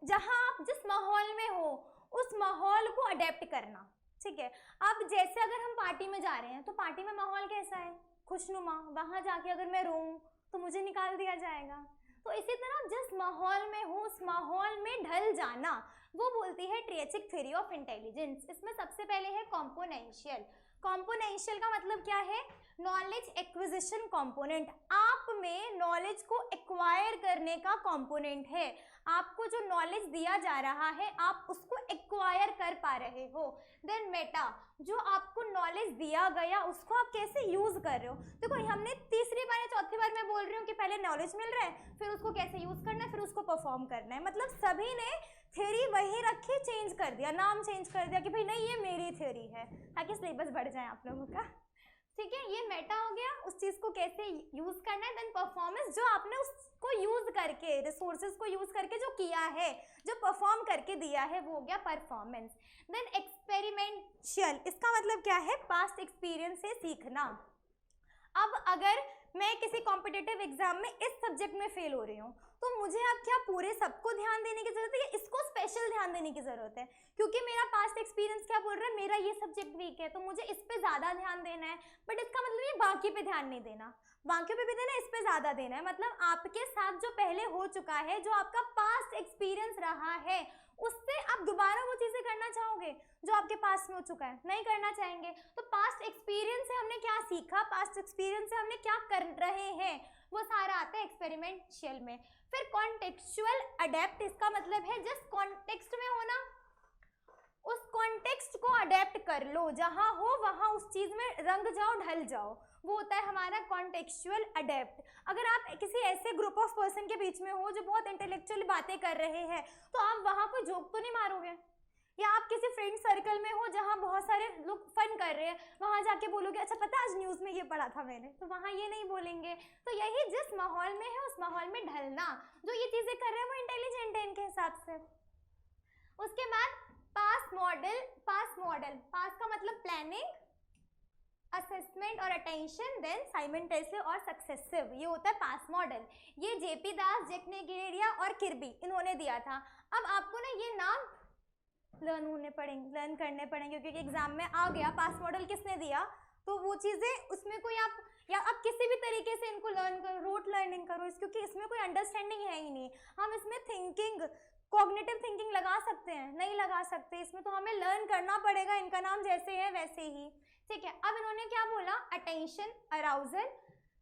जहां आप जिस माहौल में हो उस माहौल को अडेप्ट करना, ठीक है। अब जैसे अगर हम पार्टी में जा रहे हैं तो पार्टी में माहौल कैसा है, खुशनुमा, वहां जाके अगर मैं रोऊं तो मुझे निकाल दिया जाएगा। तो इसी तरह जिस माहौल में हो उस माहौल में ढल जाना, वो बोलती है ट्रिएचिक थ्योरी ऑफ इंटेलिजेंस। इसमें सबसे पहले है कॉम्पोनेंशियल। कॉम्पोनेंशियल का मतलब क्या है, नॉलेज एक्विजिशन कंपोनेंट। आप में नॉलेज को एक्वायर करने का कंपोनेंट है, आपको जो नॉलेज दिया जा रहा है आप उसको एक्वायर कर पा रहे हो। देन मेटा, जो आपको नॉलेज दिया गया उसको आप कैसे यूज कर रहे हो। देखो हमने तीसरी बार या चौथी बार मैं बोल रही हूँ कि पहले नॉलेज मिल रहा है, फिर उसको कैसे यूज करना है, फिर उसको परफॉर्म करना है। मतलब सभी ने थ्योरी वही रखी, चेंज कर दिया, नाम चेंज कर दिया कि भाई नहीं ये मेरी थ्योरी है, ताकि सिलेबस बढ़ जाए आप लोगों का, ठीक है। ये मेटा हो गया, उस चीज को कैसे यूज करना है। देन परफॉर्मेंस, जो आपने उसको यूज करके, रिसोर्सेज को यूज करके जो किया है, जो परफॉर्म करके दिया है, वो हो गया परफॉर्मेंस। देन एक्सपेरिमेंशियल, इसका मतलब क्या है, पास्ट एक्सपीरियंस से सीखना। अब अगर मैं किसी कॉम्पिटिटिव एग्जाम में इस सब्जेक्ट में फेल हो रही हूँ तो मुझे अब क्या पूरे सबको ध्यान देने की जरूरत है या इसको स्पेशल ध्यान देने की जरूरत है, क्योंकि मेरा पास्ट एक्सपीरियंस क्या बोल रहा है, मेरा ये सब्जेक्ट वीक है तो मुझे इस पे ज्यादा ध्यान देना है। बट इसका मतलब ये बाकी पे ध्यान नहीं देना, बाकियों पे भी देना, इस पे ज्यादा देना है। मतलब आपके साथ जो पहले हो चुका है, जो आपका पास्ट एक्सपीरियंस रहा है, उससे आप दोबारा वो चीजें करना चाहोगे जो आपके पास में हो चुका है, नहीं करना चाहेंगे। तो पास्ट एक्सपीरियंस से हमने क्या सीखा, पास्ट एक्सपीरियंस से हमने क्या कर रहे हैं, वो सारा आता है एक्सपेरिमेंशियल में। फिर कॉन्टेक्चुअल अडेप्ट, इसका मतलब है जिस कॉन्टेक्स्ट में होना उस कॉन्टेक्स्ट को अडेप्ट कर लो, जहाँ हो वहाँ उस चीज़ में रंग जाओ, ढल जाओ, वो होता है हमारा कॉन्टेक्चुअल अडेप्ट। अगर आप किसी ऐसे ग्रुप ऑफ पर्सन के बीच में हो जो बहुत इंटेलेक्चुअल बातें कर रहे हैं, तो आप वहाँ कोई जोक तो नहीं मारोगे। या आप किसी फ्रेंड सर्कल में हो जहाँ बहुत सारे लोग फन कर रहे हैं, वहाँ जाके बोलोगे अच्छा पता आज न्यूज़ में ये पढ़ा था मैंने, तो वहाँ ये नहीं बोलेंगे। तो यही जिस माहौल में है उस माहौल में ढलना, जो ये चीज़ें कर रहे हैं वो इंटेलिजेंट है इनके हिसाब से। उसके बाद पास मॉडल, पास का मतलब प्लानिंग, असेसमेंट और अटेंशन, देन साइमल्टेनियसली और सक्सेसिव, ये होता है पास मॉडल। ये जेपी दास, जैक नेगेरिया और किर्बी इन्होंने दिया था। अब आपको ना ये नाम लर्न करने पड़ेंगे क्योंकि एग्जाम में आ गया पास मॉडल किसने दिया, तो वो चीज़ें उसमें कोई आप या आप किसी भी तरीके से इनको लर्न करो, रोट लर्निंग करो क्योंकि इसमें कोई अंडरस्टैंडिंग है ही नहीं। हम इसमें थिंकिंग, कॉग्निटिव थिंकिंग लगा सकते हैं, नहीं लगा सकते, इसमें तो हमें लर्न करना पड़ेगा, इनका नाम जैसे है वैसे ही, ठीक है। अब इन्होंने क्या बोला, अटेंशन, अराउजल,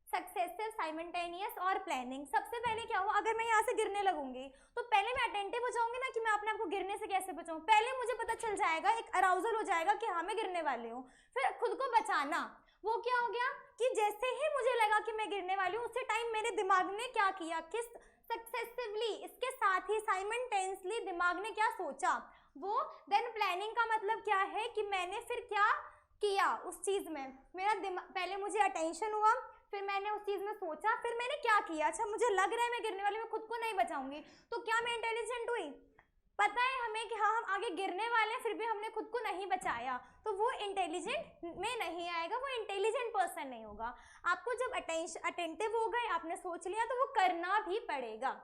सक्सेसिव, साइमल्टेनियस और प्लानिंग। सबसे पहले क्या हुआ, अगर मैं यहाँ से गिरने लगूंगी तो पहले मैं अटेंटिव हो जाऊंगी ना कि मैं अपने आप को गिरने से कैसे बचाऊं, पहले मुझे पता चल जाएगा, एक अराउजल हो जाएगा कि हाँ मैं गिरने वाली हूँ। फिर खुद को बचाना, वो क्या हो गया कि जैसे ही मुझे लगा कि मैं गिरने वाली हूँ उसी टाइम मेरे दिमाग ने क्या किया, किस सक्सेसिवली, इसके साथ ही साइमल्टेनियसली दिमाग ने क्या सोचा वो। देन प्लानिंग का मतलब क्या है कि मैंने फिर क्या किया उस चीज़ में, मेरा दिमाग, पहले मुझे अटेंशन हुआ, फिर मैंने उस चीज़ में सोचा, फिर मैंने क्या किया, अच्छा मुझे लग रहा है मैं गिरने वाली, मैं खुद को नहीं बचाऊंगी, तो क्या मैं इंटेलिजेंट हुई। पता है हमें कि हाँ हम आगे गिरने वाले हैं फिर भी हमने खुद को नहीं बचाया, तो वो इंटेलिजेंट में नहीं आएगा, वो इंटेलिजेंट पर्सन नहीं होगा। आपको जब अटेंटिव हो गए, आपने सोच लिया, तो वो करना भी पड़ेगा।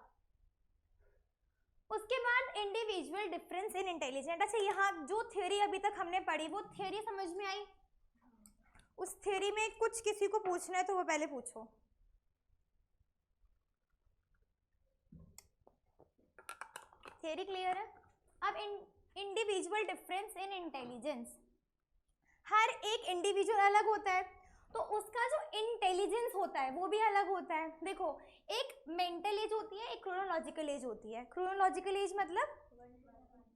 उसके बाद इंडिविजुअल डिफरेंस इन इंटेलिजेंट। अच्छा यहाँ जो थ्योरी अभी तक हमने पढ़ी वो थ्योरी समझ में आई, उस थ्योरी में कुछ किसी को पूछना है तो वो पहले पूछो। थ्योरी क्लियर है। अब इंडिविजुअल डिफरेंस इन इंटेलिजेंस, हर एक इंडिविजुअल अलग होता है तो उसका जो इंटेलिजेंस होता है वो भी अलग होता है। देखो एक मेंटल एज होती है, एक क्रोनोलॉजिकल एज होती है। क्रोनोलॉजिकल एज मतलब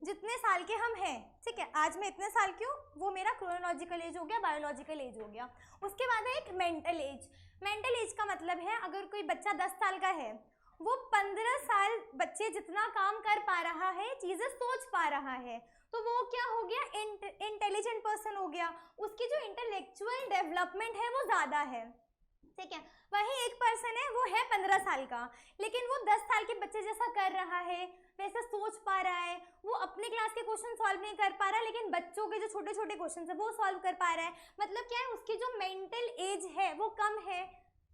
जितने साल के हम हैं, ठीक है, आज मैं इतने साल की हूँ, वो मेरा क्रोनोलॉजिकल एज हो गया, बायोलॉजिकल एज हो गया। उसके बाद है एक मेंटल एज। मेंटल एज का मतलब है अगर कोई बच्चा 10 साल का है, वो 15 साल बच्चे जितना काम कर पा रहा है, चीज़ें सोच पा रहा है, तो वो क्या हो गया, इंटेलिजेंट पर्सन हो गया। उसकी जो इंटेलेक्चुअल डेवलपमेंट है वो ज़्यादा है, ठीक है। वहीं एक पर्सन है वो है 15 साल का, लेकिन वो 10 साल के बच्चे जैसा कर रहा है, वैसे सोच पा रहा है, वो अपने क्लास के क्वेश्चन सॉल्व नहीं कर पा रहा है, लेकिन बच्चों के जो छोटे छोटे क्वेश्चन है वो सॉल्व कर पा रहा है। मतलब क्या है, उसकी जो मेंटल एज है वो कम है,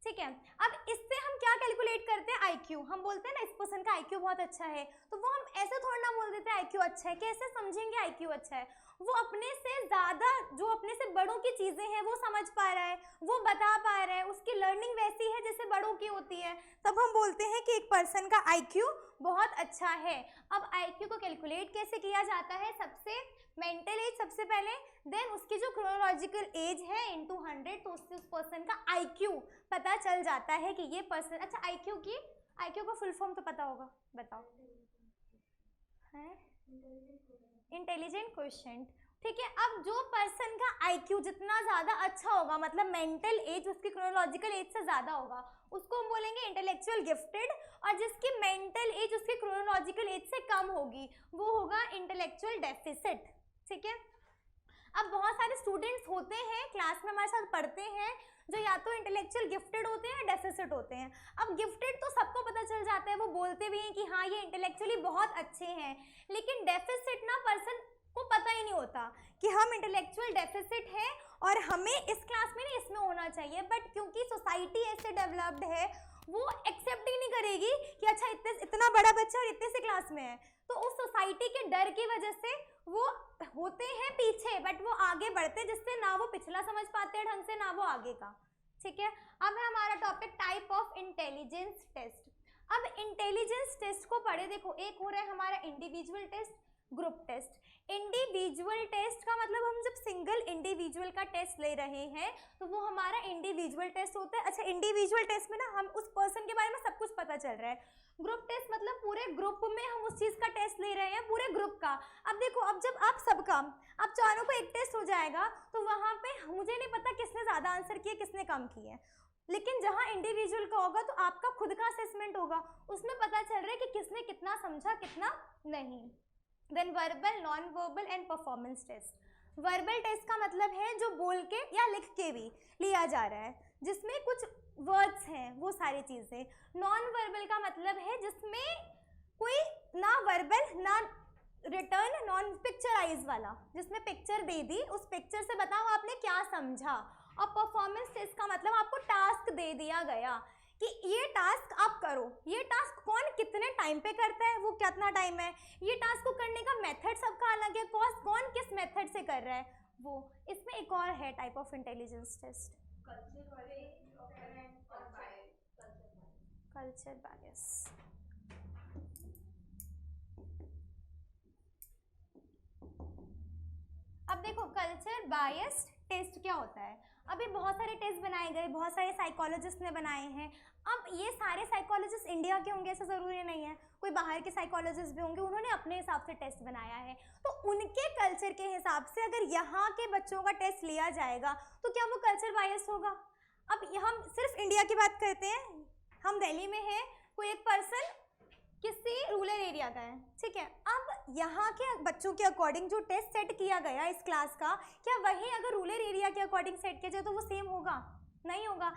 ठीक है। अब इससे हम क्या कैलकुलेट करते हैं, आईक्यू। हम बोलते हैं ना इस पर्सन का आईक्यू बहुत अच्छा है, तो वो हम ऐसे थोड़ा ना बोल देते हैं आईक्यू अच्छा है। कैसे समझेंगे आईक्यू अच्छा है, वो अपने से ज़्यादा, जो अपने से बड़ों की चीज़ें हैं वो समझ पा रहा है, वो बता पा रहा है, उसकी लर्निंग वैसी है जैसे बड़ों की होती है, तब हम बोलते हैं कि एक पर्सन का आईक्यू बहुत अच्छा है। अब आईक्यू को कैलकुलेट कैसे किया जाता है, सबसे मेंटल एज सबसे पहले, देन उसकी जो क्रोनोलॉजिकल एज है इनटू 100, तो उससे उस पर्सन का आईक्यू पता चल जाता है कि ये पर्सन। अच्छा आईक्यू का फुल फॉर्म तो पता होगा, बताओ। है इंटेलिजेंट क्वेश्चन, ठीक है। अब जो पर्सन का आईक्यू जितना ज़्यादा अच्छा होगा, मतलब मेंटल एज उसकी क्रोनोलॉजिकल एज से ज़्यादा होगा, उसको हम बोलेंगे इंटेलेक्चुअल गिफ्टेड, और जिसकी मेंटल एज उसकी क्रोनोलॉजिकल एज से कम होगी वो होगा इंटेलेक्चुअल डेफिसिट, ठीक है। अब बहुत सारे स्टूडेंट्स होते हैं क्लास में हमारे साथ पढ़ते हैं जो या तो इंटेलेक्चुअल गिफ्टेड होते हैं या डेफिसिट होते हैं। अब गिफ्टेड तो सबको पता चल जाता है, वो बोलते भी हैं कि हाँ ये इंटेलेक्चुअली बहुत अच्छे हैं, लेकिन डेफिसिट ना पर्सन को पता ही नहीं होता कि हम इंटेलेक्चुअल डेफिसिट है और हमें इस क्लास में नहीं इसमें होना चाहिए, बट क्योंकि सोसाइटी ऐसे डेवलप्ड है वो एक्सेप्ट ही नहीं करेगी कि अच्छा इतना बड़ा बच्चा और इतने से क्लास में है, तो उस सोसाइटी के डर की वजह से वो होते हैं पीछे, बट वो आगे बढ़ते, जिससे ना वो पिछला समझ पाते हैं ढंग से, ना वो आगे का, ठीक है। अब है हमारा topic type of intelligence test. अब इंटेलिजेंस टेस्ट को पढ़े, देखो एक हो रहा है हमारा individual test, group test. Individual test का मतलब हम जब सिंगल इंडिविजुअल का टेस्ट ले रहे हैं तो वो हमारा इंडिविजुअल टेस्ट होता है। अच्छा, इंडिविजुअल टेस्ट में ना हम उस पर्सन के बारे में सब कुछ पता चल रहा है। ग्रुप टेस्ट मतलब पूरे ग्रुप में हम उस चीज़ का टेस्ट ले रहे हैं, पूरे ग्रुप का। अब देखो, अब जब आप सबका, आप चारों को एक टेस्ट हो जाएगा तो वहाँ पे मुझे नहीं पता किसने ज़्यादा आंसर किए किसने कम किए, लेकिन जहाँ इंडिविजुअल का होगा तो आपका खुद का असेसमेंट होगा, उसमें पता चल रहा है कि किसने कितना समझा कितना नहीं। Then verbal, non verbal and performance test. Verbal test का मतलब है जो बोल के या लिख के भी लिया जा रहा है, जिसमें कुछ वर्ड्स हैं वो सारी चीज़ें। नॉन वर्बल का मतलब है जिसमें कोई ना वर्बल ना रिटर्न, नॉन पिक्चराइज वाला, जिसमें पिक्चर दे दी, उस पिक्चर से बताओ आपने क्या समझा। और परफॉर्मेंस टेस्ट का मतलब आपको टास्क दे दिया गया कि ये टास्क आप करो, ये टास्क कौन कितने टाइम पे करता है, वो कितना टाइम है, ये टास्क को करने का मेथड सबका अलग है, कौन किस मेथड से कर रहा है वो। इसमें एक और है type of intelligence test, culture bias. अब देखो, कल्चर बायस टेस्ट क्या होता है। अभी बहुत सारे टेस्ट बनाए गए, बहुत सारे साइकोलॉजिस्ट ने बनाए हैं। अब ये सारे साइकोलॉजिस्ट इंडिया के होंगे ऐसा ज़रूरी नहीं है, कोई बाहर के साइकोलॉजिस्ट भी होंगे, उन्होंने अपने हिसाब से टेस्ट बनाया है। तो उनके कल्चर के हिसाब से अगर यहाँ के बच्चों का टेस्ट लिया जाएगा तो क्या वो कल्चर बायस होगा। अब हम सिर्फ इंडिया की बात करते हैं, हम दिल्ली में हैं, कोई एक पर्सन किसी रूरल एरिया का है, ठीक है। अब यहाँ के बच्चों के अकॉर्डिंग जो टेस्ट सेट किया गया इस क्लास का, क्या वही अगर रूरल एरिया के अकॉर्डिंग सेट किया जाए तो वो सेम होगा? नहीं होगा।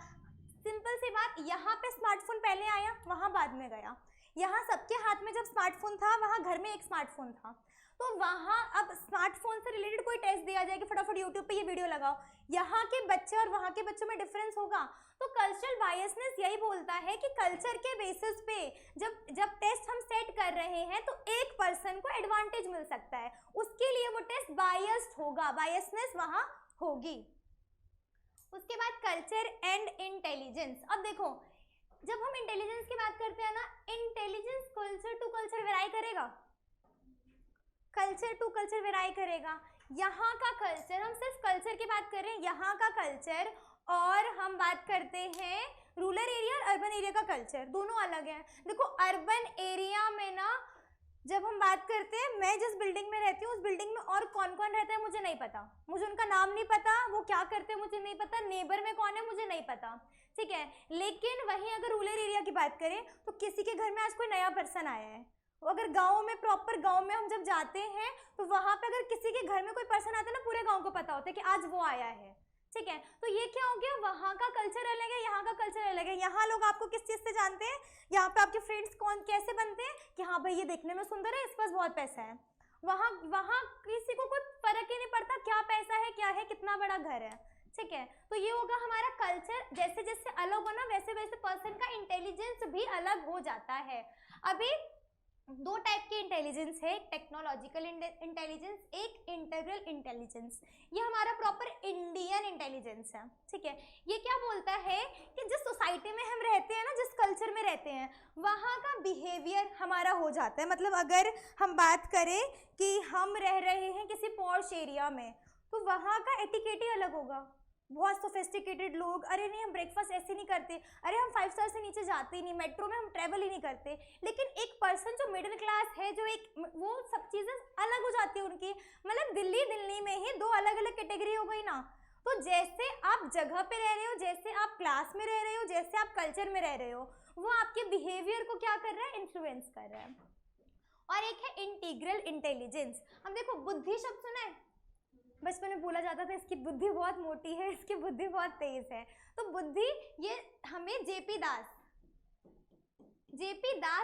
सिंपल सी बात, यहाँ पे स्मार्टफोन पहले आया, वहाँ बाद में गया। यहाँ सबके हाथ में जब स्मार्टफोन था, वहाँ घर में एक स्मार्टफोन था, तो वहाँ अब स्मार्टफोन से रिलेटेड कोई टेस्ट दिया जाए कि फटाफट यूट्यूब पे ये वीडियो लगाओ, यहाँ के बच्चे और वहाँ के बच्चों में डिफरेंस होगा। तो कल्चरल बायसनेस यही बोलता है कि कल्चर के बेसिस पे जब टेस्ट हम सेट कर रहे हैं तो एक पर्सन को एडवांटेज मिल सकता है, उसके लिए वो टेस्ट बायस्ड होगा, बायसनेस वहाँ होगी। उसके बाद कल्चर एंड इंटेलिजेंस। अब देखो, जब हम इंटेलिजेंस की बात करते हैं ना, इंटेलिजेंस कल्चर टू कल्चर वेराई करेगा, कल्चर टू कल्चर वेराई करेगा। यहाँ का कल्चर, हम सिर्फ कल्चर की बात कर रहे हैं, यहाँ का कल्चर, और हम बात करते हैं रूरल एरिया और अर्बन एरिया का कल्चर, दोनों अलग हैं। देखो, अर्बन एरिया में ना जब हम बात करते हैं, मैं जिस बिल्डिंग में रहती हूँ उस बिल्डिंग में और कौन कौन रहता है मुझे नहीं पता, मुझे उनका नाम नहीं पता, वो क्या करते हैं मुझे नहीं पता, नेबर में कौन है मुझे नहीं पता, ठीक है। लेकिन वहीं अगर रूरल एरिया की बात करें तो किसी के घर में आज कोई नया पर्सन आया है, अगर गांव में, प्रॉपर गांव में हम जब जाते हैं तो वहाँ पे अगर किसी के घर में कोई पर्सन आता है ना, पूरे गांव को पता होता है कि आज वो आया है, ठीक है। तो ये क्या हो गया, वहाँ का कल्चर अलग है, यहाँ का कल्चर अलग है। यहाँ लोग आपको किस चीज़ से जानते हैं, यहाँ पे आपके फ्रेंड्स कौन कैसे बनते हैं कि हाँ भाई ये देखने में सुंदर है, इस पास बहुत पैसा है। वहाँ किसी को कोई फर्क ही नहीं पड़ता क्या पैसा है, क्या है, कितना बड़ा घर है, ठीक है। तो ये होगा हमारा कल्चर। जैसे जैसे अलग होना वैसे वैसे पर्सन का इंटेलिजेंस भी अलग हो जाता है। अभी दो टाइप की इंटेलिजेंस है, टेक्नोलॉजिकल इंटेलिजेंस, एक इंटीग्रल इंटेलिजेंस। ये हमारा प्रॉपर इंडियन इंटेलिजेंस है, ठीक है। ये क्या बोलता है कि जिस सोसाइटी में हम रहते हैं ना, जिस कल्चर में रहते हैं, वहाँ का बिहेवियर हमारा हो जाता है। मतलब अगर हम बात करें कि हम रह रहे हैं किसी पॉश एरिया में, तो वहाँ का एटिकेट ही अलग होगा। बहुत सोफिस्टिकेटेड लोग, अरे नहीं हम ब्रेकफास्ट ऐसे नहीं करते, अरे हम 5 स्टार से नीचे जाते ही नहीं, मेट्रो में हम ट्रेवल ही नहीं करते। लेकिन एक पर्सन जो मिडिल क्लास है, जो एक, वो सब चीज़ें अलग हो जाती है उनकी। मतलब दिल्ली में ही दो अलग अलग कैटेगरी हो गई ना। तो जैसे आप जगह पे रह रहे हो, जैसे आप क्लास में रह रहे हो, जैसे आप कल्चर में रह रहे हो, वो आपके बिहेवियर को क्या कर रहा है, इन्फ्लुएंस कर रहा है। और एक है इंटीग्रल इंटेलिजेंस। हम देखो, बुद्धि शब्द सुना है, बचपन में बोला जाता था इसकी बुद्धि बहुत मोटी है, इसकी बुद्धि बहुत तेज है। तो बुद्धि, ये हमें जेपी दास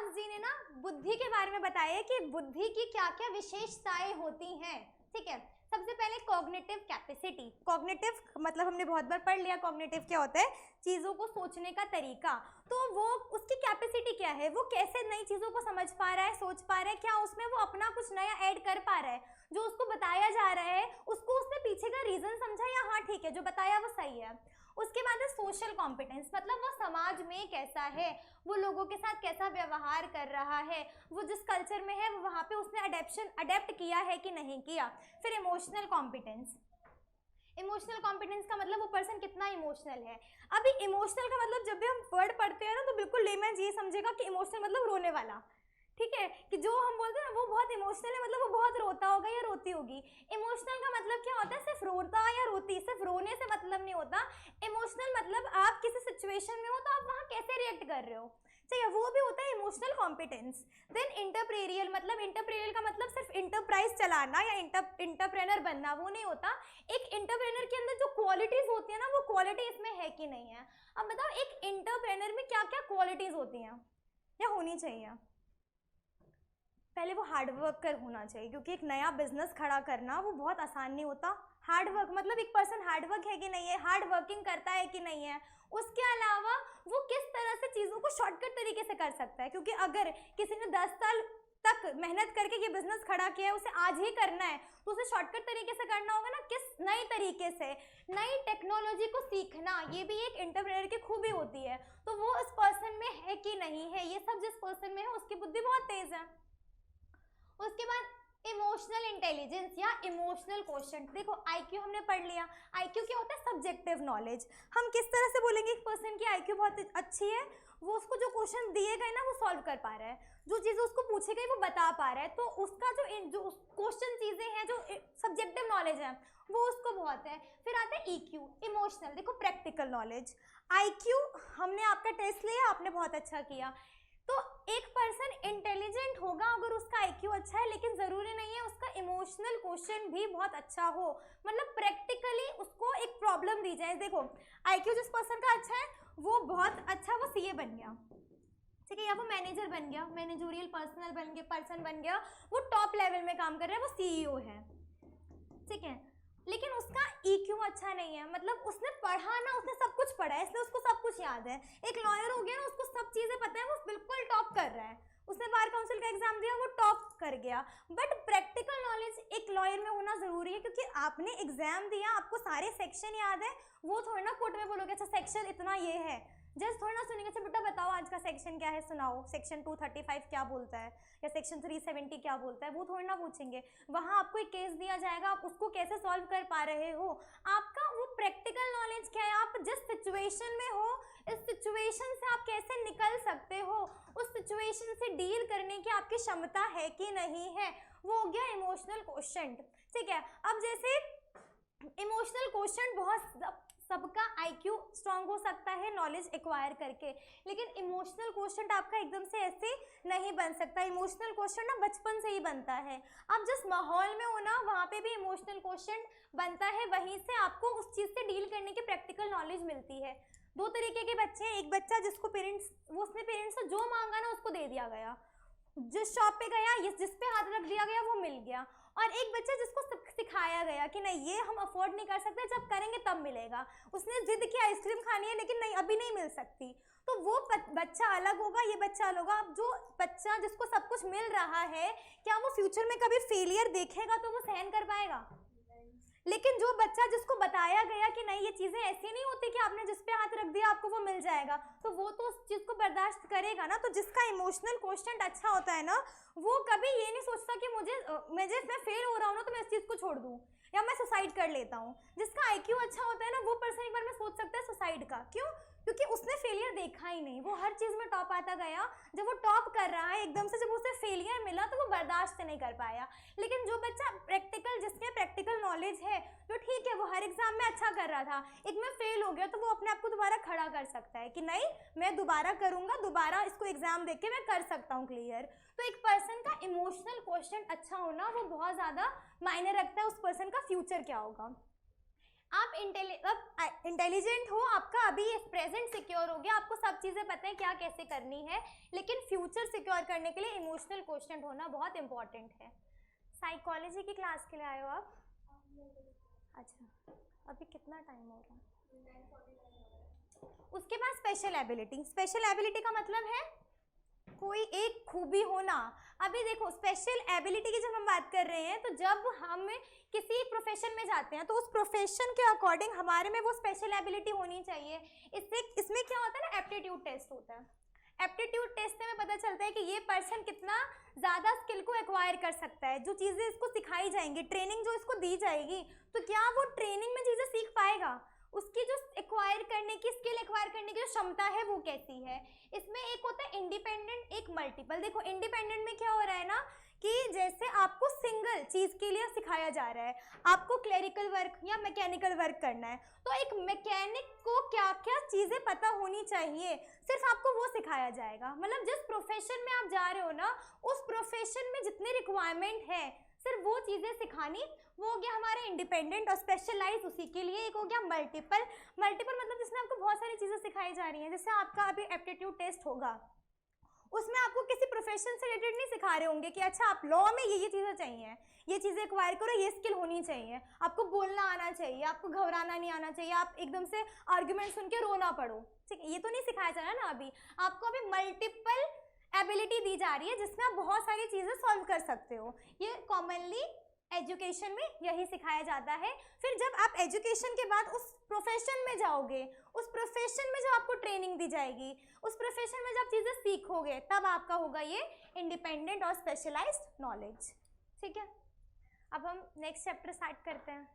जी ने ना बुद्धि के बारे में बताया है कि बुद्धि की क्या क्या विशेषताएं होती हैं, ठीक है। सबसे पहले कॉग्निटिव कैपेसिटी। कॉग्निटिव मतलब हमने बहुत बार पढ़ लिया, कॉग्निटिव क्या होता है, चीज़ों को सोचने का तरीका। तो वो, उसकी कैपेसिटी क्या है, वो कैसे नई चीज़ों को समझ पा रहा है, सोच पा रहा है, क्या उसमें वो अपना कुछ नया ऐड कर पा रहा है, जो उसको बताया जा रहा है उसको उसने पीछे का रीज़न समझा या हाँ ठीक है जो बताया वो सही है। उसके बाद है सोशल कॉम्पिटेंस, मतलब वो समाज में कैसा है, वो लोगों के साथ कैसा व्यवहार कर रहा है, वो जिस कल्चर में है वो वहाँ पे उसने अडेप्ट किया है कि नहीं किया। फिर इमोशनल कॉम्पिटेंस, इमोशनल कॉम्पिटेंस का मतलब वो पर्सन कितना इमोशनल है। अभी इमोशनल का मतलब जब भी हम वर्ड पढ़ते हैं ना तो बिल्कुल लेमैन ये समझेगा कि इमोशनल मतलब रोने वाला, ठीक है, कि जो हम बोलते हैं ना वो बहुत इमोशनल है मतलब वो बहुत रोता होगा या रोती होगी। इमोशनल का मतलब क्या होता है, सिर्फ रोता या रोती, सिर्फ रोने से मतलब नहीं होता। इमोशनल मतलब आप किसी सिचुएशन में हो तो आप वहाँ कैसे रिएक्ट कर रहे हो, चाहिए, वो भी होता है इमोशनल कॉम्पिटेंस। देन इंटरप्रेरियल, मतलब इंटरप्रेरियल का मतलब सिर्फ इंटरप्राइज चलाना या इंटरप्रेनर बनना, वो नहीं होता। एक इंटरप्रेनर के अंदर जो क्वालिटीज होती है ना वो क्वालिटी इसमें है कि नहीं है। अब बताओ एक इंटरप्रेनर में क्या क्या क्वालिटीज होती हैं या होनी चाहिए। पहले वो हार्ड वर्कर होना चाहिए, क्योंकि एक नया बिजनेस खड़ा करना वो बहुत आसान नहीं होता। हार्ड वर्क मतलब एक पर्सन हार्ड वर्क है कि नहीं है, हार्ड वर्किंग करता है कि नहीं है। उसके अलावा वो किस तरह से चीज़ों को शॉर्टकट तरीके से कर सकता है, क्योंकि अगर किसी ने 10 साल तक मेहनत करके ये बिजनेस खड़ा किया है, उसे आज ही करना है तो उसे शॉर्टकट तरीके से करना होगा ना, किस नए तरीके से, नई टेक्नोलॉजी को सीखना, ये भी एक एंटरप्रेन्योर की खूबी होती है। तो वो उस पर्सन में है कि नहीं है, ये सब जिस पर्सन में है उसकी बुद्धि बहुत तेज है। उसके बाद इमोशनल इंटेलिजेंस या इमोशनल क्वोशंट। देखो आईक्यू हमने पढ़ लिया, आईक्यू क्या होता है, सब्जेक्टिव नॉलेज। हम किस तरह से बोलेंगे एक पर्सन की आईक्यू बहुत अच्छी है, वो उसको जो क्वेश्चन दिए गए ना वो सॉल्व कर पा रहा है, जो चीज़ें उसको पूछी गई वो बता पा रहा है, तो उसका जो क्वेश्चन चीज़ें हैं जो सब्जेक्टिव नॉलेज है वो उसको बहुत है। फिर आता है ईक्यू, इमोशनल। देखो प्रैक्टिकल नॉलेज, आईक्यू हमने आपका टेस्ट लिया, आपने बहुत अच्छा किया, तो एक पर्सन इंटेलिजेंट होगा अगर उसका आईक्यू अच्छा है, लेकिन ज़रूरी नहीं है उसका इमोशनल क्वेश्चन भी बहुत अच्छा हो, मतलब प्रैक्टिकली उसको एक प्रॉब्लम दी जाए। देखो आईक्यू जिस पर्सन का अच्छा है वो बहुत अच्छा, वो सीए बन गया, ठीक है, या वो मैनेजर बन गया, मैनेजोरियल पर्सन बन गया, वो टॉप लेवल में काम कर रहा है, वो सीईओ है, ठीक है, लेकिन उसका ईक्यू अच्छा नहीं है, मतलब उसने पढ़ा ना, उसने सब कुछ पढ़ा है इसलिए उसको सब कुछ याद है। एक लॉयर हो गया ना, उसको सब चीज़ें पता है, वो बिल्कुल टॉप कर रहा है, उसने बार काउंसिल का एग्जाम दिया वो टॉप कर गया। बट प्रैक्टिकल नॉलेज एक लॉयर में होना ज़रूरी है, क्योंकि आपने एग्जाम दिया, आपको सारे सेक्शन याद है, वो थोड़ा ना कोर्ट में बोलोगे अच्छा सेक्शन इतना ये है, जस्ट थोड़ा ना सुनेंगे अच्छा बेटा बताओ आज का सेक्शन क्या है, सुनाओ सेक्शन 235 क्या बोलता है या सेक्शन 370 क्या बोलता है, वो थोड़ा ना पूछेंगे। वहाँ आपको एक केस दिया जाएगा, आप उसको कैसे सॉल्व कर पा रहे हो, आपका वो प्रैक्टिकल नॉलेज क्या है, आप जिस सिचुएशन में हो इस सिचुएशन से आप कैसे निकल सकते हो, उस सिचुएशन से डील करने की आपकी क्षमता है कि नहीं है, वो हो गया इमोशनल क्वोशंट, ठीक है। अब जैसे इमोशनल क्वोशंट बहुत सबका आईक्यू स्ट्रांग हो सकता है नॉलेज एक्वायर करके, लेकिन इमोशनल क्वोशंट आपका एकदम से ऐसे नहीं बन सकता। इमोशनल क्वोशंट ना बचपन से ही बनता है, आप जिस माहौल में हो ना वहाँ पे भी इमोशनल क्वोशंट बनता है, वहीं से आपको उस चीज़ से डील करने की प्रैक्टिकल नॉलेज मिलती है। दो तरीके के बच्चे हैं, एक बच्चा जिसको उसने पेरेंट्स से जो मांगा ना उसको दे दिया गया, जिस शॉप पे गया जिस पे हाथ रख दिया गया वो मिल गया, और एक बच्चा जिसको सिखाया गया कि नहीं ये हम अफोर्ड नहीं कर सकते, जब करेंगे तब मिलेगा, उसने जिद की आइसक्रीम खानी है लेकिन नहीं अभी नहीं मिल सकती, तो वो बच्चा अलग होगा, ये बच्चा अलग होगा। अब जो बच्चा जिसको सब कुछ मिल रहा है, क्या वो फ्यूचर में कभी फेलियर देखेगा तो वो सहन कर पाएगा? लेकिन जो बच्चा जिसको बताया गया कि नहीं ये चीज़ें ऐसी नहीं होती कि आपने जिस पे हाथ रख दिया आपको वो मिल जाएगा, तो वो तो उस चीज़ को बर्दाश्त करेगा ना। तो जिसका इमोशनल क्वोशंट अच्छा होता है ना, वो कभी ये नहीं सोचता कि मैं फेल हो रहा हूँ ना तो मैं इस चीज़ को छोड़ दूँ या मैं सुसाइड कर लेता हूँ। जिसका आईक्यू अच्छा होता है ना वो पर्सन एक बार में सोच सकता है सुसाइड का, क्यों? क्योंकि उसने फेलियर देखा ही नहीं, वो हर चीज़ में टॉप आता गया, जब वो टॉप कर रहा है एकदम से जब उसे फेलियर मिला तो वो बर्दाश्त नहीं कर पाया। लेकिन जो बच्चा प्रैक्टिकल, जिसके प्रैक्टिकल नॉलेज है, तो ठीक है वो हर एग्जाम में अच्छा कर रहा था, एक में फेल हो गया तो वो अपने आप को दोबारा खड़ा कर सकता है कि नहीं मैं दोबारा करूँगा, दोबारा इसको एग्जाम देख के मैं कर सकता हूँ क्लियर। तो एक पर्सन का इमोशनल क्वोशंट अच्छा होना वो बहुत ज़्यादा मायने रखता है उस पर्सन का फ्यूचर क्या होगा। आप इंटेलिजेंट हो, आपका अभी प्रेजेंट सिक्योर हो गया, आपको सब चीज़ें पता है क्या कैसे करनी है, लेकिन फ्यूचर सिक्योर करने के लिए इमोशनल क्वोशंट होना बहुत इंपॉर्टेंट है। साइकोलॉजी की क्लास के लिए आए हो आप? अच्छा, अभी कितना टाइम हो रहा है? उसके बाद स्पेशल एबिलिटी। स्पेशल एबिलिटी का मतलब है कोई एक खूबी होना। अभी देखो स्पेशल एबिलिटी की जब हम बात कर रहे हैं तो जब हम किसी प्रोफेशन में जाते हैं तो उस प्रोफेशन के अकॉर्डिंग हमारे में वो स्पेशल एबिलिटी होनी चाहिए। इसमें क्या होता है ना, एप्टीट्यूड टेस्ट होता है। एप्टीट्यूड टेस्ट से हमें पता चलता है कि ये पर्सन कितना ज़्यादा स्किल को एक्वायर कर सकता है। जो चीज़ें इसको सिखाई जाएंगी, ट्रेनिंग जो इसको दी जाएगी, तो क्या वो ट्रेनिंग में चीज़ें सीख पाएगा, उसकी जो एक्वायर करने की स्किल एक्वायर करने की जो क्षमता है वो कैसी है। इसमें एक होता है इंडिपेंडेंट, एक मल्टीपल। देखो इंडिपेंडेंट में क्या हो रहा है ना कि जैसे आपको सिंगल चीज़ के लिए सिखाया जा रहा है, आपको क्लरिकल वर्क या मैकेनिकल वर्क करना है, तो एक मैकेनिक को क्या क्या चीज़ें पता होनी चाहिए सिर्फ आपको वो सिखाया जाएगा। मतलब जिस प्रोफेशन में आप जा रहे हो ना, उस प्रोफेशन में जितने रिक्वायरमेंट है सिर्फ वो चीज़ें सिखानी, वो हो गया हमारा इंडिपेंडेंट और स्पेशलाइज उसी के लिए। एक हो गया मल्टीपल। मल्टीपल मतलब जिसमें आपको बहुत सारी चीज़ें सिखाई जा रही हैं। जैसे आपका अभी एप्टीट्यूड टेस्ट होगा, उसमें आपको किसी प्रोफेशन से रिलेटेड नहीं सिखा रहे होंगे कि अच्छा आप लॉ में ये चीज़ें चाहिए, ये चीज़ें एक्वायर करो, ये स्किल होनी चाहिए, आपको बोलना आना चाहिए, आपको घबराना नहीं आना चाहिए, आप एकदम से आर्ग्यूमेंट सुन के रोना पड़ो, ठीक है, ये तो नहीं सिखाया जा रहा ना। अभी आपको अभी मल्टीपल एबिलिटी दी जा रही है जिसमें आप बहुत सारी चीज़ें सॉल्व कर सकते हो। ये कॉमनली एजुकेशन में यही सिखाया जाता है। फिर जब आप एजुकेशन के बाद उस प्रोफेशन में जाओगे, उस प्रोफेशन में जो आपको ट्रेनिंग दी जाएगी, उस प्रोफेशन में जब चीज़ें सीखोगे, तब आपका होगा ये इंडिपेंडेंट और स्पेशलाइज्ड नॉलेज। ठीक है, अब हम नेक्स्ट चैप्टर स्टार्ट करते हैं।